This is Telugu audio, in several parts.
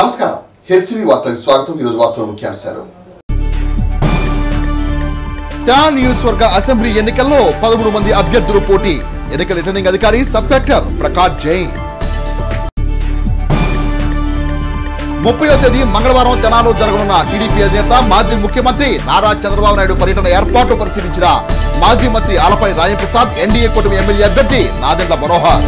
నమస్కారం హెచ్సివి వార్తలకు స్వాగతం ఈరోజు వార్తల ముఖ్యాంశాలు తెలంగాణ నియోజకవర్గ అసెంబ్లీ ఎన్నికల్లో 13 మంది అభ్యర్థులు పోటీ ఎన్నికల రిటర్నింగ్ అధికారి సబ్ కలెక్టర్ ప్రకాష్ జైన్ 30వ తేదీ మంగళవారం తెనాలిలో జరగనున్న టీడీపీ అధినేత మాజీ ముఖ్యమంత్రి నారా చంద్రబాబు నాయుడు పర్యటన ఏర్పాట్లు పరిశీలించిన మాజీ మంత్రి ఆలపాటి రాజప్రసాద్ ఎన్డీఏ కూటమి ఎమ్మెల్యే అభ్యర్థి నాదెండ్ల మనోహర్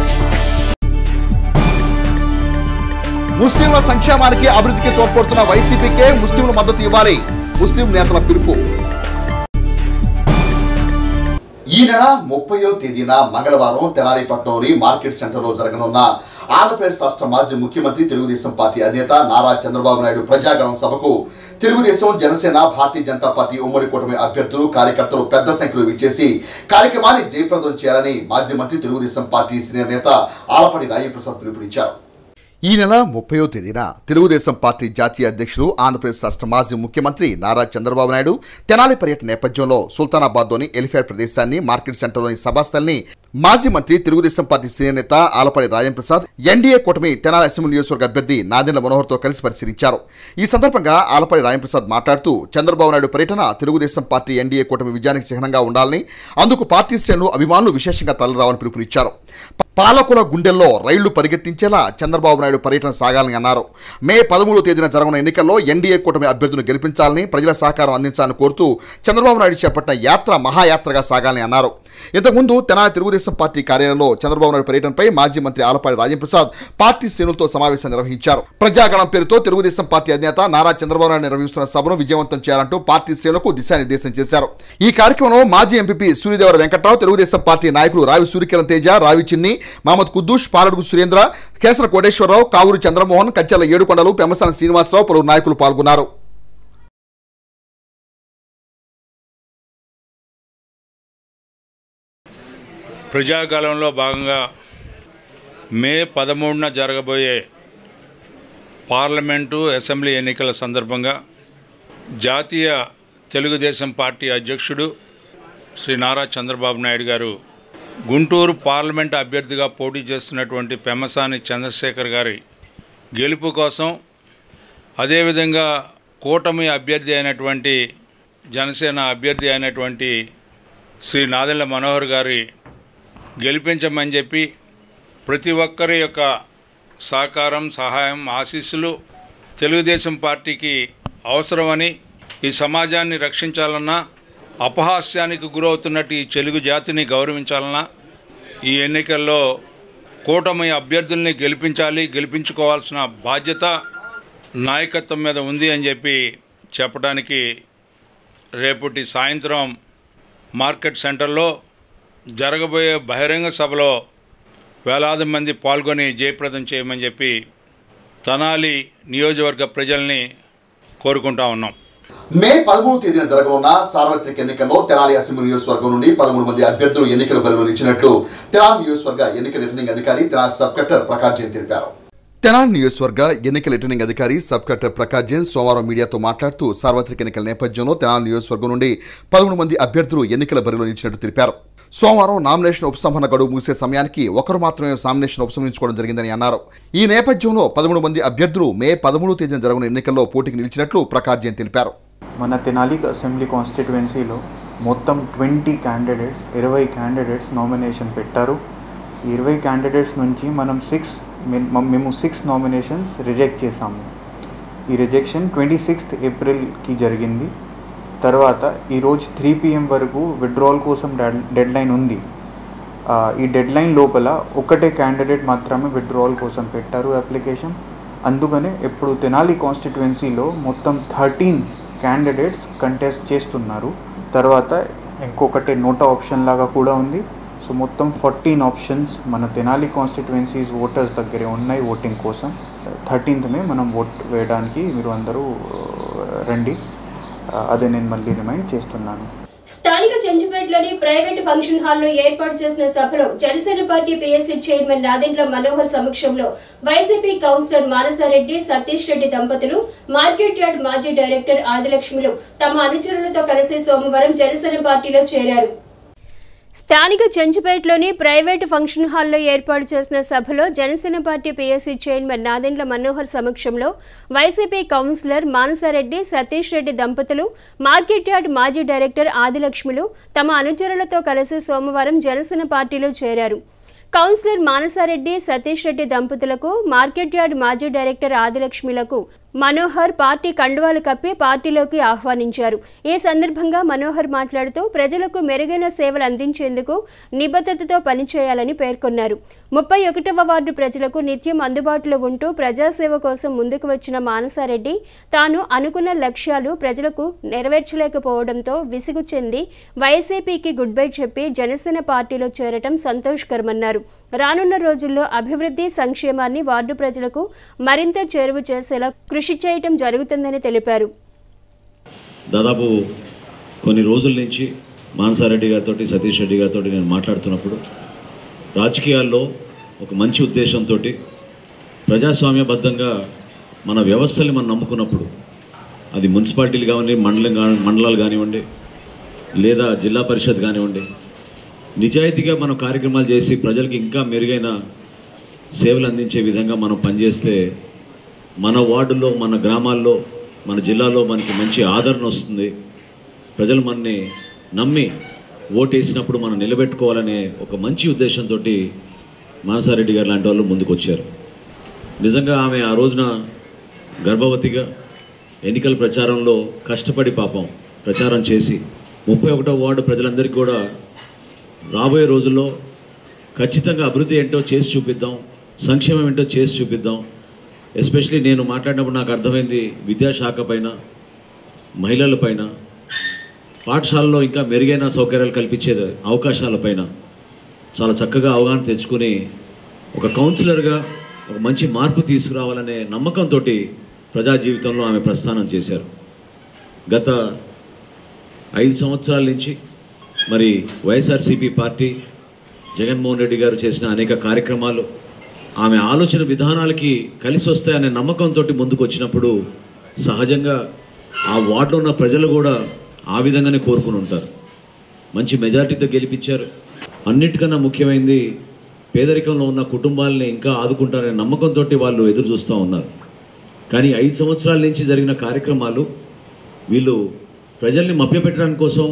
ముస్లింల సంక్షేమానికి అభివృద్ధికి తోడ్పడుతున్న వైసీపీకే ముస్లింల మద్దతు ఇవ్వాలి ముస్లిం నేతల పిలుపు ఈ నెల 30వ తేదీన మంగళవారం తెనాలి పట్టణంలోని మార్కెట్ సెంటర్లో జరగనున్న ఆంధ్రప్రదేశ్ రాష్ట్ర మాజీ ముఖ్యమంత్రి తెలుగుదేశం పార్టీ అధినేత నారా చంద్రబాబు నాయుడు ప్రజాగణం సభకు తెలుగుదేశం జనసేన భారతీయ జనతా పార్టీ ఉమ్మడి కూటమి అభ్యర్థులు కార్యకర్తలు పెద్ద సంఖ్యలో విచ్చేసి కార్యక్రమాన్ని జయప్రదం చేయాలని మాజీ మంత్రి తెలుగుదేశం పార్టీ సీనియర్ నేత ఆలపాటి రాజప్రసాద్ పిలుపునిచ్చారు. ఈ నెల 30వ తేదీన తెలుగుదేశం పార్టీ జాతీయ అధ్యక్షులు ఆంధ్రప్రదేశ్ రాష్ట్ర మాజీ ముఖ్యమంత్రి నారా చంద్రబాబు నాయుడు తెనాలి పర్యటన నేపథ్యంలో సుల్తానాబాద్లోని ఎలిఫేట్ ప్రదేశాన్ని మార్కెట్ సెంటర్లోని సభాస్థల్ని మాజీ మంత్రి తెలుగుదేశం పార్టీ సీనియర్ నేత ఆలపాటి రాజప్రసాద్ ఎన్డీఏ కూటమి తెనాలి అసెంబ్లీ నియోజకవర్గ అభ్యర్థి నాదెండ్ల మనోహర్తో కలిసి పరిశీలించారు. ఈ సందర్భంగా ఆలపాటి రాజప్రసాద్ మాట్లాడుతూ చంద్రబాబు నాయుడు పర్యటన తెలుగుదేశం పార్టీ ఎన్డీఏ కూటమి విజయానికి చిహ్నంగా ఉండాలని అందుకు పార్టీ శ్రేణులు అభిమానులు విశేషంగా తరలిరావాలని పిలుపునిచ్చారు. పాలకుల గుండెల్లో రైళ్లు పరిగెత్తించేలా చంద్రబాబు నాయుడు పర్యటన సాగాలని అన్నారు. మే 13వ తేదీన జరగనున్న ఎన్నికల్లో ఎన్డీఏ కూటమి అభ్యర్థులను గెలిపించాలని ప్రజల సహకారం అందించాలని కోరుతూ చంద్రబాబు నాయుడు చేపట్టిన యాత్ర మహాయాత్రగా సాగాలని అన్నారు. ఇంతకుముందు తెనాలి తెలుగుదేశం పార్టీ కార్యాలయంలో చంద్రబాబు నాయుడు పర్యటనపై మాజీ మంత్రి ఆలపాటి రాజప్రసాద్ పార్టీ శ్రేణులతో సమావేశం నిర్వహించారు. ప్రజాగణం పేరుతో తెలుగుదేశం పార్టీ అధినేత నారా చంద్రబాబు నాయుడు నిర్వహిస్తున్న సభను విజయవంతం చేయాలంటూ పార్టీ శ్రేణులకు దిశానిర్దేశం చేశారు. ఈ కార్యక్రమంలో మాజీ ఎంపీ సూర్యదేవర వెంకట్రావు, తెలుగుదేశం పార్టీ నాయకులు రావి సూర్యకిరణ్ తేజ, రావి చిన్ని, మహమ్మద్ కుద్దూష్, పాలడుగు సురేంద్ర, కేసర కోటేశ్వరరావు, కావూరు చంద్రమోహన్, కచ్చెల ఏడుకొండలు, పెమ్మసాని శ్రీనివాసరావు పలువురు నాయకులు పాల్గొన్నారు. ప్రజాకాలంలో భాగంగా మే 13న జరగబోయే పార్లమెంటు అసెంబ్లీ ఎన్నికల సందర్భంగా జాతీయ తెలుగుదేశం పార్టీ అధ్యక్షుడు శ్రీ నారా చంద్రబాబు నాయుడు గారు గుంటూరు పార్లమెంటు అభ్యర్థిగా పోటీ చేస్తున్నటువంటి పెమ్మసాని చంద్రశేఖర్ గారి గెలుపు కోసం, అదేవిధంగా కూటమి అభ్యర్థి అయినటువంటి జనసేన అభ్యర్థి అయినటువంటి శ్రీ నాదెండ్ల మనోహర్ గారి గెలిపించమని చెప్పి ప్రతి ఒక్కరి యొక్క సహకారం, సహాయం, ఆశీస్సులు తెలుగుదేశం పార్టీకి అవసరమని, ఈ సమాజాన్ని రక్షించాలన్నా, అపహాస్యానికి గురవుతున్నట్టు ఈ తెలుగు జాతిని గౌరవించాలన్నా ఈ ఎన్నికల్లో కూటమి అభ్యర్థుల్ని గెలిపించుకోవాల్సిన బాధ్యత నాయకత్వం మీద ఉంది అని చెప్పి చెప్పడానికి రేపటి సాయంత్రం మార్కెట్ సెంటర్లో జరగబోయే బహిరంగ సభలో వేలాది మంది పాల్గొని జయప్రదం చేయమని చెప్పి తెనాలి నియోజకవర్గ ప్రజల్ని కోరుకుంటా ఉన్నాం. మే 13వ తేదీన జరగనున్న సార్వత్రిక ఎన్నికల్లో తెనాలి అసెంబ్లీ నియోజకవర్గం నుండి 13 మంది అభ్యర్థులు ఎన్నికల బరిలో నిలిచినట్లు తెనాలి నియోజకవర్గ ఎన్నికల రిటర్నింగ్ అధికారి తెనాలి సబ్ కలెక్టర్ ప్రకాష్ జైన్ తెలిపారు. తెనాలి నియోజకవర్గ ఎన్నికల రిటర్నింగ్ అధికారి సబ్ కలెక్టర్ ప్రకాష్ జైన్ సోమవారం మీడియాతో మాట్లాడుతూ సార్వత్రిక ఎన్నికల నేపథ్యంలో తెనాలి నియోజకవర్గం నుండి 13 మంది అభ్యర్థులు ఎన్నికల బరిలో నిలిచినట్టు తెలిపారు. సోమవారం నామినేషన్ ఉపసంహరణ గడువు ముగిసే సమయానికి ఒకరు మాత్రమే నామినేషన్ ఉపసంహరించుకోవడం జరిగిందని అన్నారు. ఈ నేపథ్యంలో 13 మంది అభ్యర్థులు మే 13వ తేదీన జరగనున్న ఎన్నికల్లో పోటీకి నిలిచినట్లు ప్రకాష్ జైన్ తెలిపారు. మన తెనాలి అసెంబ్లీ కాన్స్టిట్యుయెన్సీలో మొత్తం 20 క్యాండిడేట్స్ 20 క్యాండిడేట్స్ నామినేషన్ పెట్టారు. ఈ 20 క్యాండిడేట్స్ నుంచి మేము 6 నామినేషన్స్ రిజెక్ట్ చేశాము. ఈ రిజెక్షన్ 26th ఏప్రిల్కి జరిగింది. తర్వాత ఈరోజు 3 PM వరకు విత్డ్రావల్ కోసం డెడ్లైన్ ఉంది. ఈ డెడ్లైన్ లోపల ఒకటే క్యాండిడేట్ మాత్రమే విత్డ్రావల్ కోసం పెట్టారు అప్లికేషన్. అందుకనే ఇప్పుడు తెనాలి కాన్స్టిట్యుయెన్సీలో మొత్తం 13 క్యాండిడేట్స్ కంటెస్ట్ చేస్తున్నారు. తర్వాత ఇంకొకటి నోటా ఆప్షన్ లాగా కూడా ఉంది. సో మొత్తం 14 ఆప్షన్స్ మన తెనాలి కాన్స్టిట్యుయెన్సీస్ ఓటర్స్ దగ్గరే ఉన్నాయి ఓటింగ్ కోసం. 13th మనం ఓట్ వేయడానికి మీరు అందరూ రండి. అదే నేను మళ్ళీ రిమైండ్ చేస్తున్నాను. స్థానిక చెంచుపేటలోని ప్రైవేట్ ఫంక్షన్ హాల్లో ఏర్పాటు చేసిన సభలో Janasena party PSC chairman Nadendla Manohar సమక్షంలో వైసీపీ కౌన్సిలర్ మానసారెడ్డి, సతీష్ రెడ్డి దంపతులు, మార్కెట్ యార్డ్ మాజీ డైరెక్టర్ ఆదిలక్ష్మిలు తమ అనుచరులతో కలిసి సోమవారం జనసేన పార్టీలో చేరారు. స్థానిక చెంచుపేటలోని ప్రైవేటు ఫంక్షన్ హాల్లో ఏర్పాటు చేసిన సభలో Janasena party PSC chairman Nadendla Manohar సమక్షంలో వైసీపీ కౌన్సిలర్ మానసారెడ్డి సతీష్ రెడ్డి దంపతులు మార్కెట్ యార్డ్ మాజీ డైరెక్టర్ ఆదిలక్ష్ములు తమ అనుచరులతో కలిసి సోమవారం జనసేన పార్టీలో చేరారు. కౌన్సిలర్ మానసారెడ్డి సతీష్ రెడ్డి దంపతులకు మార్కెట్ యార్డ్ మాజీ డైరెక్టర్ ఆదిలక్ష్మిలకు మనోహర్ పార్టీ కండువాలు కప్పి పార్టీలోకి ఆహ్వానించారు. ఈ సందర్భంగా మనోహర్ మాట్లాడుతూ ప్రజలకు మెరుగైన సేవలు అందించేందుకు నిబద్ధతతో పనిచేయాలని పేర్కొన్నారు. 31వ వార్డు ప్రజలకు నిత్యం అందుబాటులో ఉంటూ ప్రజాసేవ కోసం ముందుకు వచ్చిన మానసారెడ్డి తాను అనుకున్న లక్ష్యాలు ప్రజలకు నెరవేర్చలేకపోవడంతో విసుగు చెంది వైసీపీకి గుడ్ బై చెప్పి జనసేన పార్టీలో చేరటం సంతోషకరమన్నారు. రానున్న రోజుల్లో అభివృద్ధి సంక్షేమాన్ని వార్డు ప్రజలకు మరింత చేరువ చేసేలా కృషి చేయటం జరుగుతుందని తెలిపారు. దాదాపు కొన్ని రోజుల నుంచి మానసారెడ్డి గారితో సతీష్ రెడ్డి గారితో నేను మాట్లాడుతున్నప్పుడు రాజకీయాల్లో ఒక మంచి ఉద్దేశంతో ప్రజాస్వామ్యబద్ధంగా మన వ్యవస్థల్ని మనం నమ్ముకున్నప్పుడు అది మున్సిపాలిటీలు కానివ్వండి, మండలాలు కానివ్వండి, లేదా జిల్లా పరిషత్ కానివ్వండి, నిజాయితీగా మనం కార్యక్రమాలు చేసి ప్రజలకు ఇంకా మెరుగైన సేవలు అందించే విధంగా మనం పనిచేస్తే మన వార్డుల్లో, మన గ్రామాల్లో, మన జిల్లాలో మనకి మంచి ఆదరణ వస్తుంది. ప్రజలు మనని నమ్మి ఓటేసినప్పుడు మనం నిలబెట్టుకోవాలనే ఒక మంచి ఉద్దేశంతో మానసారెడ్డి గారు లాంటి వాళ్ళు ముందుకు వచ్చారు. నిజంగా ఆమె ఆ రోజున గర్భవతిగా ఎన్నికల ప్రచారంలో కష్టపడి పాపం ప్రచారం చేసి 31వ వార్డు ప్రజలందరికీ కూడా రాబోయే రోజుల్లో ఖచ్చితంగా అభివృద్ధి ఏంటో చేసి చూపిద్దాం, సంక్షేమం ఏంటో చేసి చూపిద్దాం. ఎస్పెషలీ నేను మాట్లాడినప్పుడు నాకు అర్థమైంది విద్యాశాఖ పైన, మహిళల పైన, పాఠశాలలో ఇంకా మెరుగైన సౌకర్యాలు కల్పించే అవకాశాలపైన చాలా చక్కగా అవగాహన తెచ్చుకుని ఒక కౌన్సిలర్గా ఒక మంచి మార్పు తీసుకురావాలనే నమ్మకంతో ప్రజా జీవితంలో ఆమె ప్రస్థానం చేశారు. గత 5 సంవత్సరాల నుంచి మరి వైఎస్ఆర్సీపీ పార్టీ, జగన్మోహన్ రెడ్డి గారు చేసిన అనేక కార్యక్రమాలు ఆమె ఆలోచన విధానాలకి కలిసి వస్తాయనే నమ్మకంతో ముందుకు వచ్చినప్పుడు సహజంగా ఆ వార్డులో ఉన్న ప్రజలు కూడా ఆ విధంగానే కోరుకుని ఉంటారు. మంచి మెజారిటీతో గెలిపించారు. అన్నిటికన్నా ముఖ్యమైనది పేదరికంలో ఉన్న కుటుంబాలని ఇంకా ఆదుకుంటారనే నమ్మకంతో వాళ్ళు ఎదురు చూస్తూ ఉన్నారు. కానీ 5 సంవత్సరాల నుంచి జరిగిన కార్యక్రమాలు వీళ్ళు ప్రజల్ని మభ్యపెట్టడానికి కోసం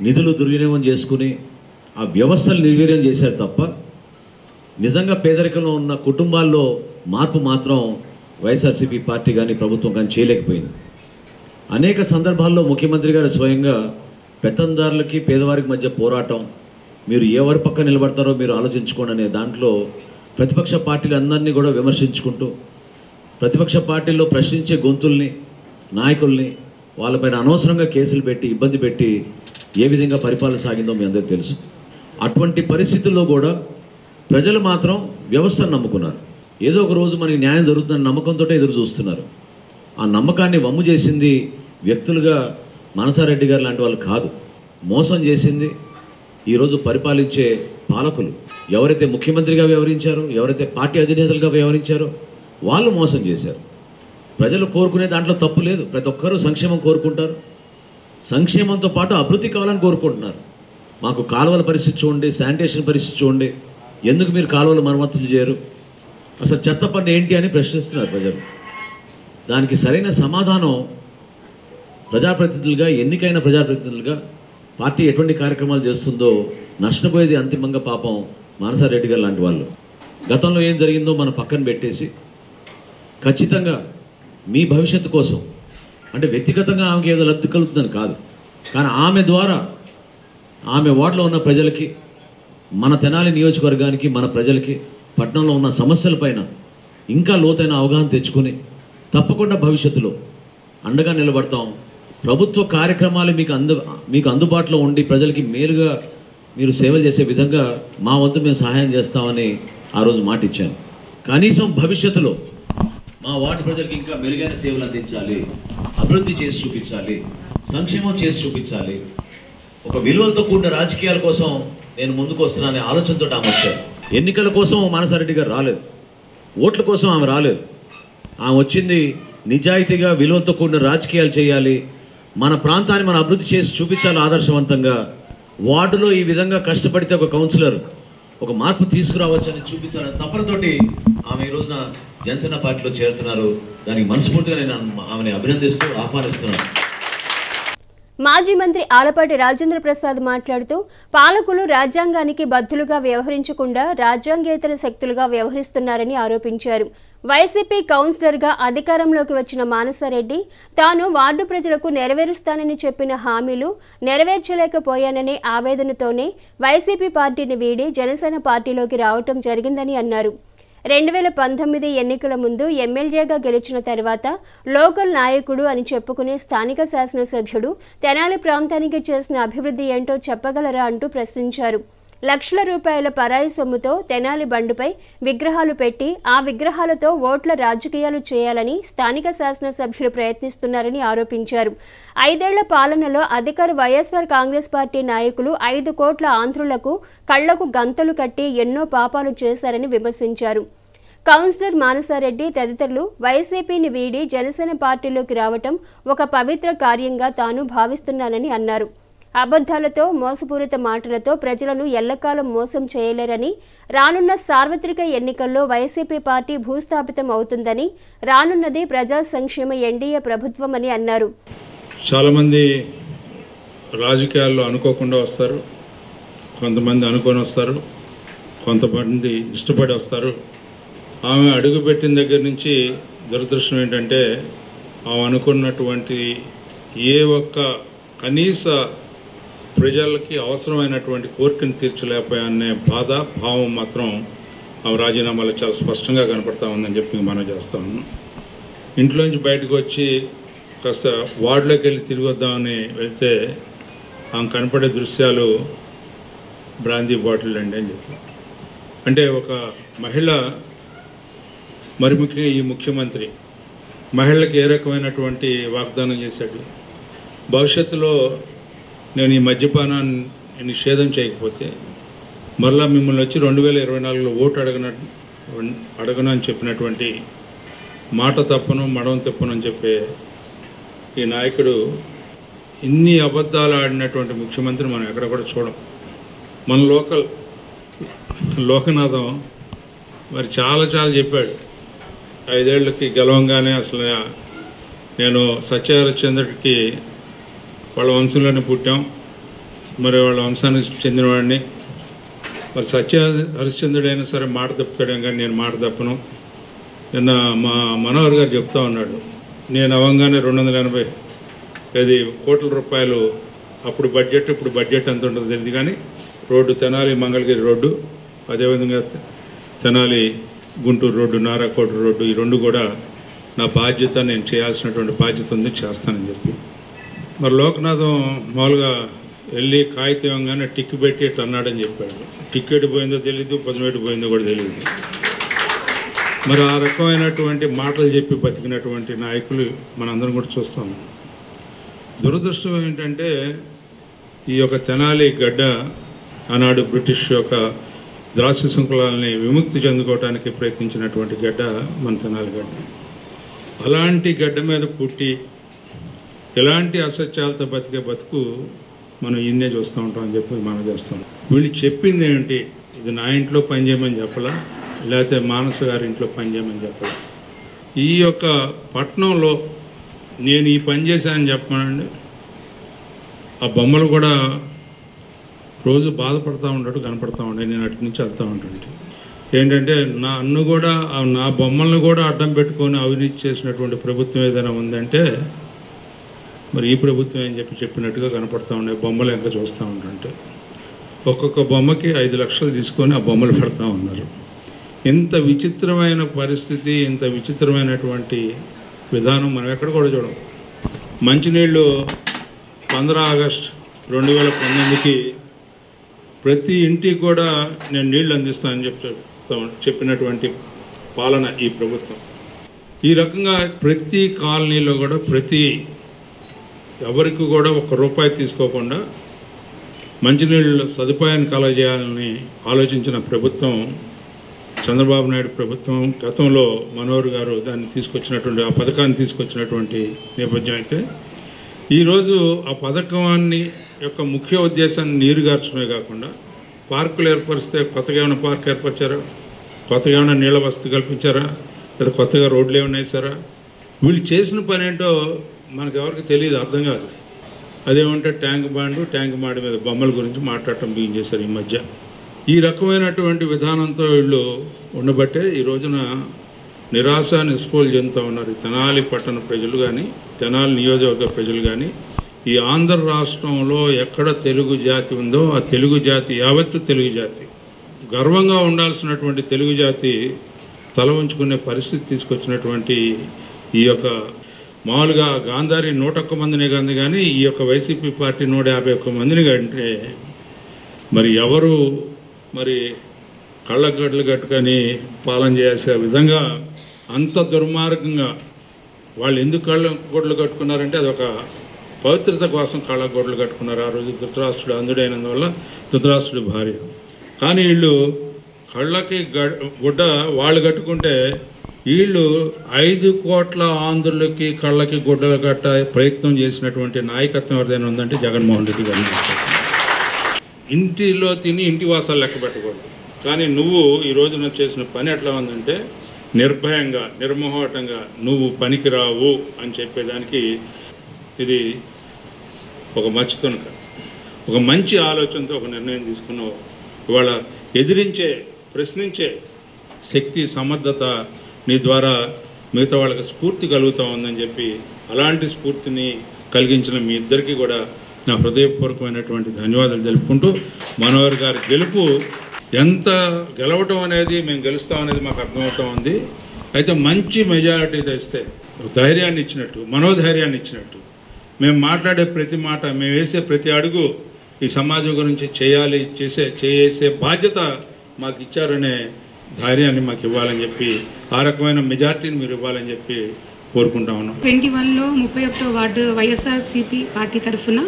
నిధులు దుర్వినియోగం చేసుకుని ఆ వ్యవస్థలు నిర్వీర్యం చేశారు తప్ప నిజంగా పేదరికంలో ఉన్న కుటుంబాల్లో మార్పు మాత్రం వైఎస్ఆర్సీపీ పార్టీ కానీ ప్రభుత్వం కానీ చేయలేకపోయింది. అనేక సందర్భాల్లో ముఖ్యమంత్రి గారు స్వయంగా పెత్తందారులకి పేదవారికి మధ్య పోరాటం, మీరు ఎవరి పక్క నిలబడతారో మీరు ఆలోచించుకోండి అనే దాంట్లో ప్రతిపక్ష పార్టీలు అందరినీ కూడా విమర్శించుకుంటూ ప్రతిపక్ష పార్టీల్లో ప్రశ్నించే గొంతుల్ని, నాయకుల్ని వాళ్ళపైన అనవసరంగా కేసులు పెట్టి ఇబ్బంది పెట్టి ఏ విధంగా పరిపాలన సాగిందో మీ అందరికీ తెలుసు. అటువంటి పరిస్థితుల్లో కూడా ప్రజలు మాత్రం వ్యవస్థను నమ్ముకున్నారు. ఏదో ఒక రోజు మనకి న్యాయం జరుగుతుందన్న నమ్మకంతో ఎదురు చూస్తున్నారు. ఆ నమ్మకాన్ని వమ్ము చేసింది వ్యక్తులుగా మానసారెడ్డి గారు లాంటి వాళ్ళు కాదు. మోసం చేసింది ఈరోజు పరిపాలించే పాలకులు. ఎవరైతే ముఖ్యమంత్రిగా వ్యవహరించారో, ఎవరైతే పార్టీ అధినేతలుగా వ్యవహరించారో వాళ్ళు మోసం చేశారు. ప్రజలు కోరుకునే దాంట్లో తప్పు లేదు. ప్రతి ఒక్కరూ సంక్షేమం కోరుకుంటారు. సంక్షేమంతో పాటు అభివృద్ధి కావాలని కోరుకుంటున్నారు. మాకు కాలువల పరిస్థితి చూడండి, శానిటేషన్ పరిస్థితి చూడండి, ఎందుకు మీరు కాలువలు మరమ్మతులు చేయరు, అసలు చెత్త పన్ను ఏంటి అని ప్రశ్నిస్తున్నారు ప్రజలు. దానికి సరైన సమాధానం ప్రజాప్రతినిధులుగా, ఎన్నికైన ప్రజాప్రతినిధులుగా పార్టీ ఎటువంటి కార్యక్రమాలు చేస్తుందో నష్టపోయేది అంతిమంగా పాపం మానసారెడ్డి గారు లాంటి వాళ్ళు. గతంలో ఏం జరిగిందో మనం పక్కన పెట్టేసి ఖచ్చితంగా మీ భవిష్యత్తు కోసం, అంటే వ్యక్తిగతంగా ఆమెకి ఏదో లబ్ధి కలుగుతుందని కాదు, కానీ ఆమె ద్వారా ఆమె వార్డులో ఉన్న ప్రజలకి, మన తెనాలి నియోజకవర్గానికి, మన ప్రజలకి పట్టణంలో ఉన్న సమస్యలపైన ఇంకా లోతైన అవగాహన తెచ్చుకొని తప్పకుండా భవిష్యత్తులో అండగా నిలబడతాం. ప్రభుత్వ కార్యక్రమాలు మీకు అందుబాటులో ఉండి ప్రజలకి మేలుగా మీరు సేవలు చేసే విధంగా మా వంతు మేము సహాయం చేస్తామని ఆ రోజు మాట ఇచ్చాను. కనీసం భవిష్యత్తులో మా వార్డు ప్రజలకి ఇంకా మెరుగైన సేవలు అందించాలి, అభివృద్ధి చేసి చూపించాలి, సంక్షేమం చేసి చూపించాలి, ఒక విలువలతో కూడిన రాజకీయాల కోసం నేను ముందుకు వస్తున్నాననే ఆలోచనతో ఆమె వచ్చారు. ఎన్నికల కోసం మానసారెడ్డి గారు రాలేదు, ఓట్ల కోసం ఆమె రాలేదు. ఆమె వచ్చింది నిజాయితీగా విలువలతో కూడిన రాజకీయాలు చేయాలి, మన ప్రాంతాన్ని మనం అభివృద్ధి చేసి చూపించాలి ఆదర్శవంతంగా. వార్డులో ఈ విధంగా కష్టపడితే ఒక కౌన్సిలర్ ఒక మార్పు తీసుకురావచ్చని చూపించాలని తపనతోటి ఆమె ఈ రోజున జనసేన పార్టీలో చేరుతున్నారు. దానికి మనస్ఫూర్తిగా నేను ఆమెని అభినందిస్తూ ఆహ్వానిస్తున్నాను. మాజీ మంత్రి ఆలపాటి రాజేంద్ర ప్రసాద్ మాట్లాడుతూ పాలకులు రాజ్యాంగానికి బద్దులుగా వ్యవహరించకుండా రాజ్యాంగేతర శక్తులుగా వ్యవహరిస్తున్నారని ఆరోపించారు. వైసీపీ కౌన్సిలర్గా అధికారంలోకి వచ్చిన మానసారెడ్డి తాను వార్డు ప్రజలకు నెరవేరుస్తానని చెప్పిన హామీలు నెరవేర్చలేకపోయాననే ఆవేదనతోనే వైసీపీ పార్టీని వీడి జనసేన పార్టీలోకి రావటం జరిగిందని అన్నారు. 2019 ఎన్నికల ముందు ఎమ్మెల్యేగా గెలిచిన తర్వాత లోకల్ నాయకుడు అని చెప్పుకునే స్థానిక శాసనసభ్యుడు తెనాలి ప్రాంతానికి చేసిన అభివృద్ధి ఏంటో చెప్పగలరా అంటూ ప్రశ్నించారు. లక్షల రూపాయల పరాయి సొమ్ముతో తెనాలి బండుపై విగ్రహాలు పెట్టి ఆ విగ్రహాలతో ఓట్ల రాజకీయాలు చేయాలని స్థానిక శాసనసభ్యులు ప్రయత్నిస్తున్నారని ఆరోపించారు. 5 ఏళ్ల పాలనలో అధికార వైఎస్ఆర్ కాంగ్రెస్ పార్టీ నాయకులు 5 కోట్ల ఆంధ్రులకు కళ్లకు గంతలు కట్టి ఎన్నో పాపాలు చేశారని విమర్శించారు. కౌన్సిలర్ మానసారెడ్డి తదితరులు వైసీపీని వీడి జనసేన పార్టీలోకి రావటం ఒక పవిత్ర కార్యంగా తాను భావిస్తున్నానని అన్నారు. అబద్ధాలతో మోసపూరిత మాటలతో ప్రజలను ఎల్లకాలం మోసం చేయలేరని, రానున్న సార్వత్రిక ఎన్నికల్లో వైసీపీ పార్టీ భూస్థాపితం అవుతుందని, రానున్నది ప్రజా సంక్షేమ ఎన్డీఏ ప్రభుత్వమని అన్నారు. చాలామంది రాజకీయాల్లో అనుకోకుండా వస్తారు, కొంతమంది అనుకొని వస్తారు, కొంతమంది ఇష్టపడి వస్తారు. ఆమె అడుగుపెట్టిన దగ్గర నుంచి దురదృష్టం ఏంటంటే ఆమె అనుకున్నటువంటి ఏ ఒక్క కనీస ప్రజలకి అవసరమైనటువంటి కోరికను తీర్చలేకపోయానే బాధ భావం మాత్రం ఆమె రాజీనామాలో చాలా స్పష్టంగా కనపడతా ఉందని చెప్పి మనం చేస్తా ఉన్నాం. ఇంట్లోంచి బయటకు వచ్చి కాస్త వార్డులోకి వెళ్ళి తిరిగి వద్దామని వెళ్తే ఆమె కనపడే దృశ్యాలు బ్రాందీ బాటిల్ అండి అని చెప్పి. అంటే ఒక మహిళ, మరి ముఖ్యంగా ఈ ముఖ్యమంత్రి మహిళలకు ఏ రకమైనటువంటి వాగ్దానం చేశాడు. భవిష్యత్తులో నేను ఈ మద్యపానాన్ని నిషేధం చేయకపోతే మరలా మిమ్మల్ని వచ్చి 2024లో ఓటు అడగను అని చెప్పినటువంటి మాట తప్పను మడవం తప్పను అని చెప్పే ఈ నాయకుడు ఇన్ని అబద్ధాలు ఆడినటువంటి ముఖ్యమంత్రి మనం ఎక్కడ కూడా చూడం. మన లోకనాథం మరి చాలా చెప్పాడు. 5 ఏళ్ళకి గెలవంగానే అసలు నేను సత్యహరిశ్చంద్రుడికి వాళ్ళ వంశంలోనే పుట్టాం, మరి వాళ్ళ వంశానికి చెందినవాడిని, మరి హరిశ్చంద్రుడైనా సరే మాట తప్పుతాడేం కానీ నేను మాట తప్పను. నిన్న మా మనోహర్ గారు చెప్తా ఉన్నాడు, నేను అవ్వగానే 285 కోట్ల రూపాయలు అప్పుడు బడ్జెట్, ఇప్పుడు బడ్జెట్ ఎంత ఉంటుందో తెలియదు కానీ రోడ్డు తెనాలి మంగళగిరి రోడ్డు, అదేవిధంగా తెనాలి గుంటూరు రోడ్డు, నారాకోట రోడ్డు, ఈ 2 కూడా నా బాధ్యత, నేను చేయాల్సినటువంటి బాధ్యత ఉంది, చేస్తానని చెప్పి. మరి లోకనాథం మామూలుగా వెళ్ళి కాగితం ఇవ్వగానే టిక్ పెట్టి ఇట్లా అన్నాడని చెప్పాడు. టికెట్ పోయిందో తెలియదు, పదమేటు పోయిందో కూడా తెలియదు. మరి ఆ రకమైనటువంటి మాటలు చెప్పి బతికినటువంటి నాయకులు మనందరం కూడా చూస్తాము. దురదృష్టం ఏంటంటే ఈ యొక్క తెనాలి గడ్డ ఆనాడు బ్రిటిష్ యొక్క ద్రాక్ష శృంఖలాలని విముక్తి చెందుకోవడానికి ప్రయత్నించినటువంటి గడ్డ మన తెనాలి గడ్డ. అలాంటి గడ్డ మీద పుట్టి ఎలాంటి అసత్యాలతో బతికే బతుకు మనం ఇన్నే చూస్తూ ఉంటాం అని చెప్పి మనం చేస్తాం. వీళ్ళు చెప్పింది ఏంటి, ఇది నా ఇంట్లో పని చేయమని చెప్పలా, లేకపోతే మానస గారి ఇంట్లో పని చేయమని చెప్పలా. ఈ యొక్క పట్టణంలో నేను ఈ పని చేశానని చెప్పానండి. ఆ బొమ్మలు కూడా రోజు బాధపడుతూ ఉంటాడు, కనపడతా ఉండే, నేను అటు నుంచి వస్తూ ఉంటుంటే ఏంటంటే నన్ను కూడా నా బొమ్మలను కూడా అడ్డం పెట్టుకొని అవినీతి చేసినటువంటి ప్రభుత్వం ఏదైనా ఉందంటే మరి ఈ ప్రభుత్వం అని చెప్పినట్టుగా కనపడతా ఉండే. బొమ్మలు ఇంకా చూస్తూ ఉంటుంటే ఒక్కొక్క బొమ్మకి 5 లక్షలు తీసుకొని ఆ బొమ్మలు పెడతా ఉన్నారు. ఇంత విచిత్రమైన పరిస్థితి, ఇంత విచిత్రమైనటువంటి విధానం మనం ఎక్కడ కూడా చూడం. మంచినీళ్ళు 15 ఆగస్టు 2019కి ప్రతి ఇంటికి కూడా నేను నీళ్లు అందిస్తానని చెప్పినటువంటి పాలన ఈ ప్రభుత్వం. ఈ రకంగా ప్రతి కాలనీలో కూడా ఎవరికి కూడా 1 రూపాయి తీసుకోకుండా మంచినీళ్ళ సదుపాయాన్ని కలగజేయాలని ఆలోచించిన ప్రభుత్వం చంద్రబాబు నాయుడు ప్రభుత్వం. గతంలో మనోహర్ గారు దాన్ని తీసుకొచ్చినటువంటి ఆ పథకాన్ని తీసుకొచ్చినటువంటి నేపథ్యం అయితే ఈరోజు ఆ పథకాన్ని యొక్క ముఖ్య ఉద్దేశాన్ని నీరుగార్చడమే కాకుండా పార్కులు ఏర్పరిస్తే కొత్తగా ఏమైనా పార్క్ ఏర్పరిచారా, కొత్తగా ఏమైనా నీళ్ళ వసతి కల్పించారా, లేదా కొత్తగా రోడ్లు ఏమైనా వేసారా? వీళ్ళు చేసిన పని ఏంటో మనకు ఎవరికి తెలియదు, అర్థం కాదు. అదేమంటే ట్యాంక్ మాడి మీద బొమ్మల గురించి మాట్లాడటం బిగిన్ చేశారు ఈ మధ్య. ఈ రకమైనటువంటి విధానంతో వీళ్ళు ఉండబట్టే ఈ రోజున నిరాశ నిస్పృహలు చెందుతూ ఉన్నారు. తెనాలి పట్టణ ప్రజలు కానీ, తెనాలి నియోజకవర్గ ప్రజలు కానీ, ఈ ఆంధ్ర రాష్ట్రంలో ఎక్కడ తెలుగు జాతి ఉందో ఆ తెలుగు జాతి యావత్తు తెలుగు జాతి గర్వంగా ఉండాల్సినటువంటి తెలుగు జాతి తల ఉంచుకునే పరిస్థితి తీసుకొచ్చినటువంటి ఈ యొక్క మామూలుగా గాంధారి 101 మందినే కాదు, కానీ ఈ యొక్క వైసీపీ పార్టీ 151 మందిని కంటే మరి ఎవరు మరి కళ్ళగడ్డలు కట్టుకొని పాలన చేసే విధంగా అంత దుర్మార్గంగా వాళ్ళు ఎందుకు కళ్ళగొడ్లు కట్టుకున్నారంటే అదొక పవిత్రత కోసం కళ్ళగొడ్లు కట్టుకున్నారు. ఆ రోజు ధృతరాష్ట్రుడు అందుడైనందువల్ల ధృతరాష్ట్రుడి భార్య. కానీ వీళ్ళు కళ్ళకి గుడ్డ వాళ్ళు కట్టుకుంటే వీళ్ళు 5 కోట్ల ఆంధ్రులకి కళ్ళకి గుడ్డలు కట్ట ప్రయత్నం చేసినటువంటి నాయకత్వం ఎవరిదైనా ఉందంటే జగన్మోహన్ రెడ్డి గారు. ఇంటిలో తిని ఇంటి వాసాలు లెక్క పెట్టకూడదు. కానీ నువ్వు ఈ రోజున చేసిన పని ఎట్లా ఉందంటే నిర్భయంగా నిర్మోహటంగా నువ్వు పనికిరావు అని చెప్పేదానికి ఇది ఒక మచ్చుతునక, ఒక మంచి ఆలోచనతో ఒక నిర్ణయం తీసుకున్నావు. ఇవాళ ఎదిరించే ప్రశ్నించే శక్తి సమర్థత నీ ద్వారా మిగతా వాళ్ళకి స్ఫూర్తి కలుగుతూ ఉందని చెప్పి అలాంటి స్ఫూర్తిని కలిగించిన మీ ఇద్దరికీ కూడా నా హృదయపూర్వకమైనటువంటి ధన్యవాదాలు తెలుపుకుంటూ మనోహర్ గారి గెలుపు ఎంత గెలవటం అనేది మేము గెలుస్తాం అనేది మాకు అర్థమవుతూ ఉంది. అయితే మంచి మెజారిటీ తెస్తే ధైర్యాన్ని ఇచ్చినట్టు, మనోధైర్యాన్ని ఇచ్చినట్టు, మేము మాట్లాడే ప్రతి మాట, మేము వేసే ప్రతి అడుగు ఈ సమాజం గురించి చేసే బాధ్యత మాకు ఇచ్చారనే ధైర్యాన్ని మాకు ఇవ్వాలని చెప్పి ఆ రకమైన మెజార్టీని మీరు ఇవ్వాలని చెప్పి కోరుకుంటా ఉన్నాం. 21లో 31వ వార్డు వైఎస్ఆర్సీపీ పార్టీ తరఫున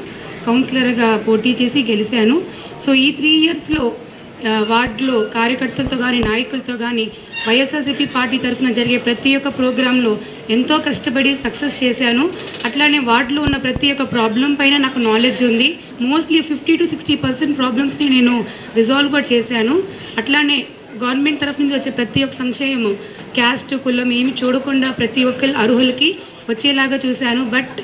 కౌన్సిలర్గా పోటీ చేసి గెలిచాను. సో ఈ 3 ఇయర్స్లో వార్డులో కార్యకర్తలతో కానీ నాయకులతో కానీ వైఎస్ఆర్సీపీ పార్టీ తరఫున జరిగే ప్రతి ఒక్క ప్రోగ్రాంలో ఎంతో కష్టపడి సక్సెస్ చేశాను. అట్లానే వార్డులో ఉన్న ప్రతి ఒక్క ప్రాబ్లం పైన నాకు నాలెడ్జ్ ఉంది. మోస్ట్లీ 50 to 60% ప్రాబ్లమ్స్ని నేను రిజాల్వ్ కూడా చేశాను. అట్లానే గవర్నమెంట్ తరఫు నుంచి వచ్చే ప్రతి ఒక్క సంక్షేమం క్యాస్ట్ కులం ఏమి చూడకుండా ప్రతి ఒక్కరి అర్హులకి వచ్చేలాగా చూశాను. బట్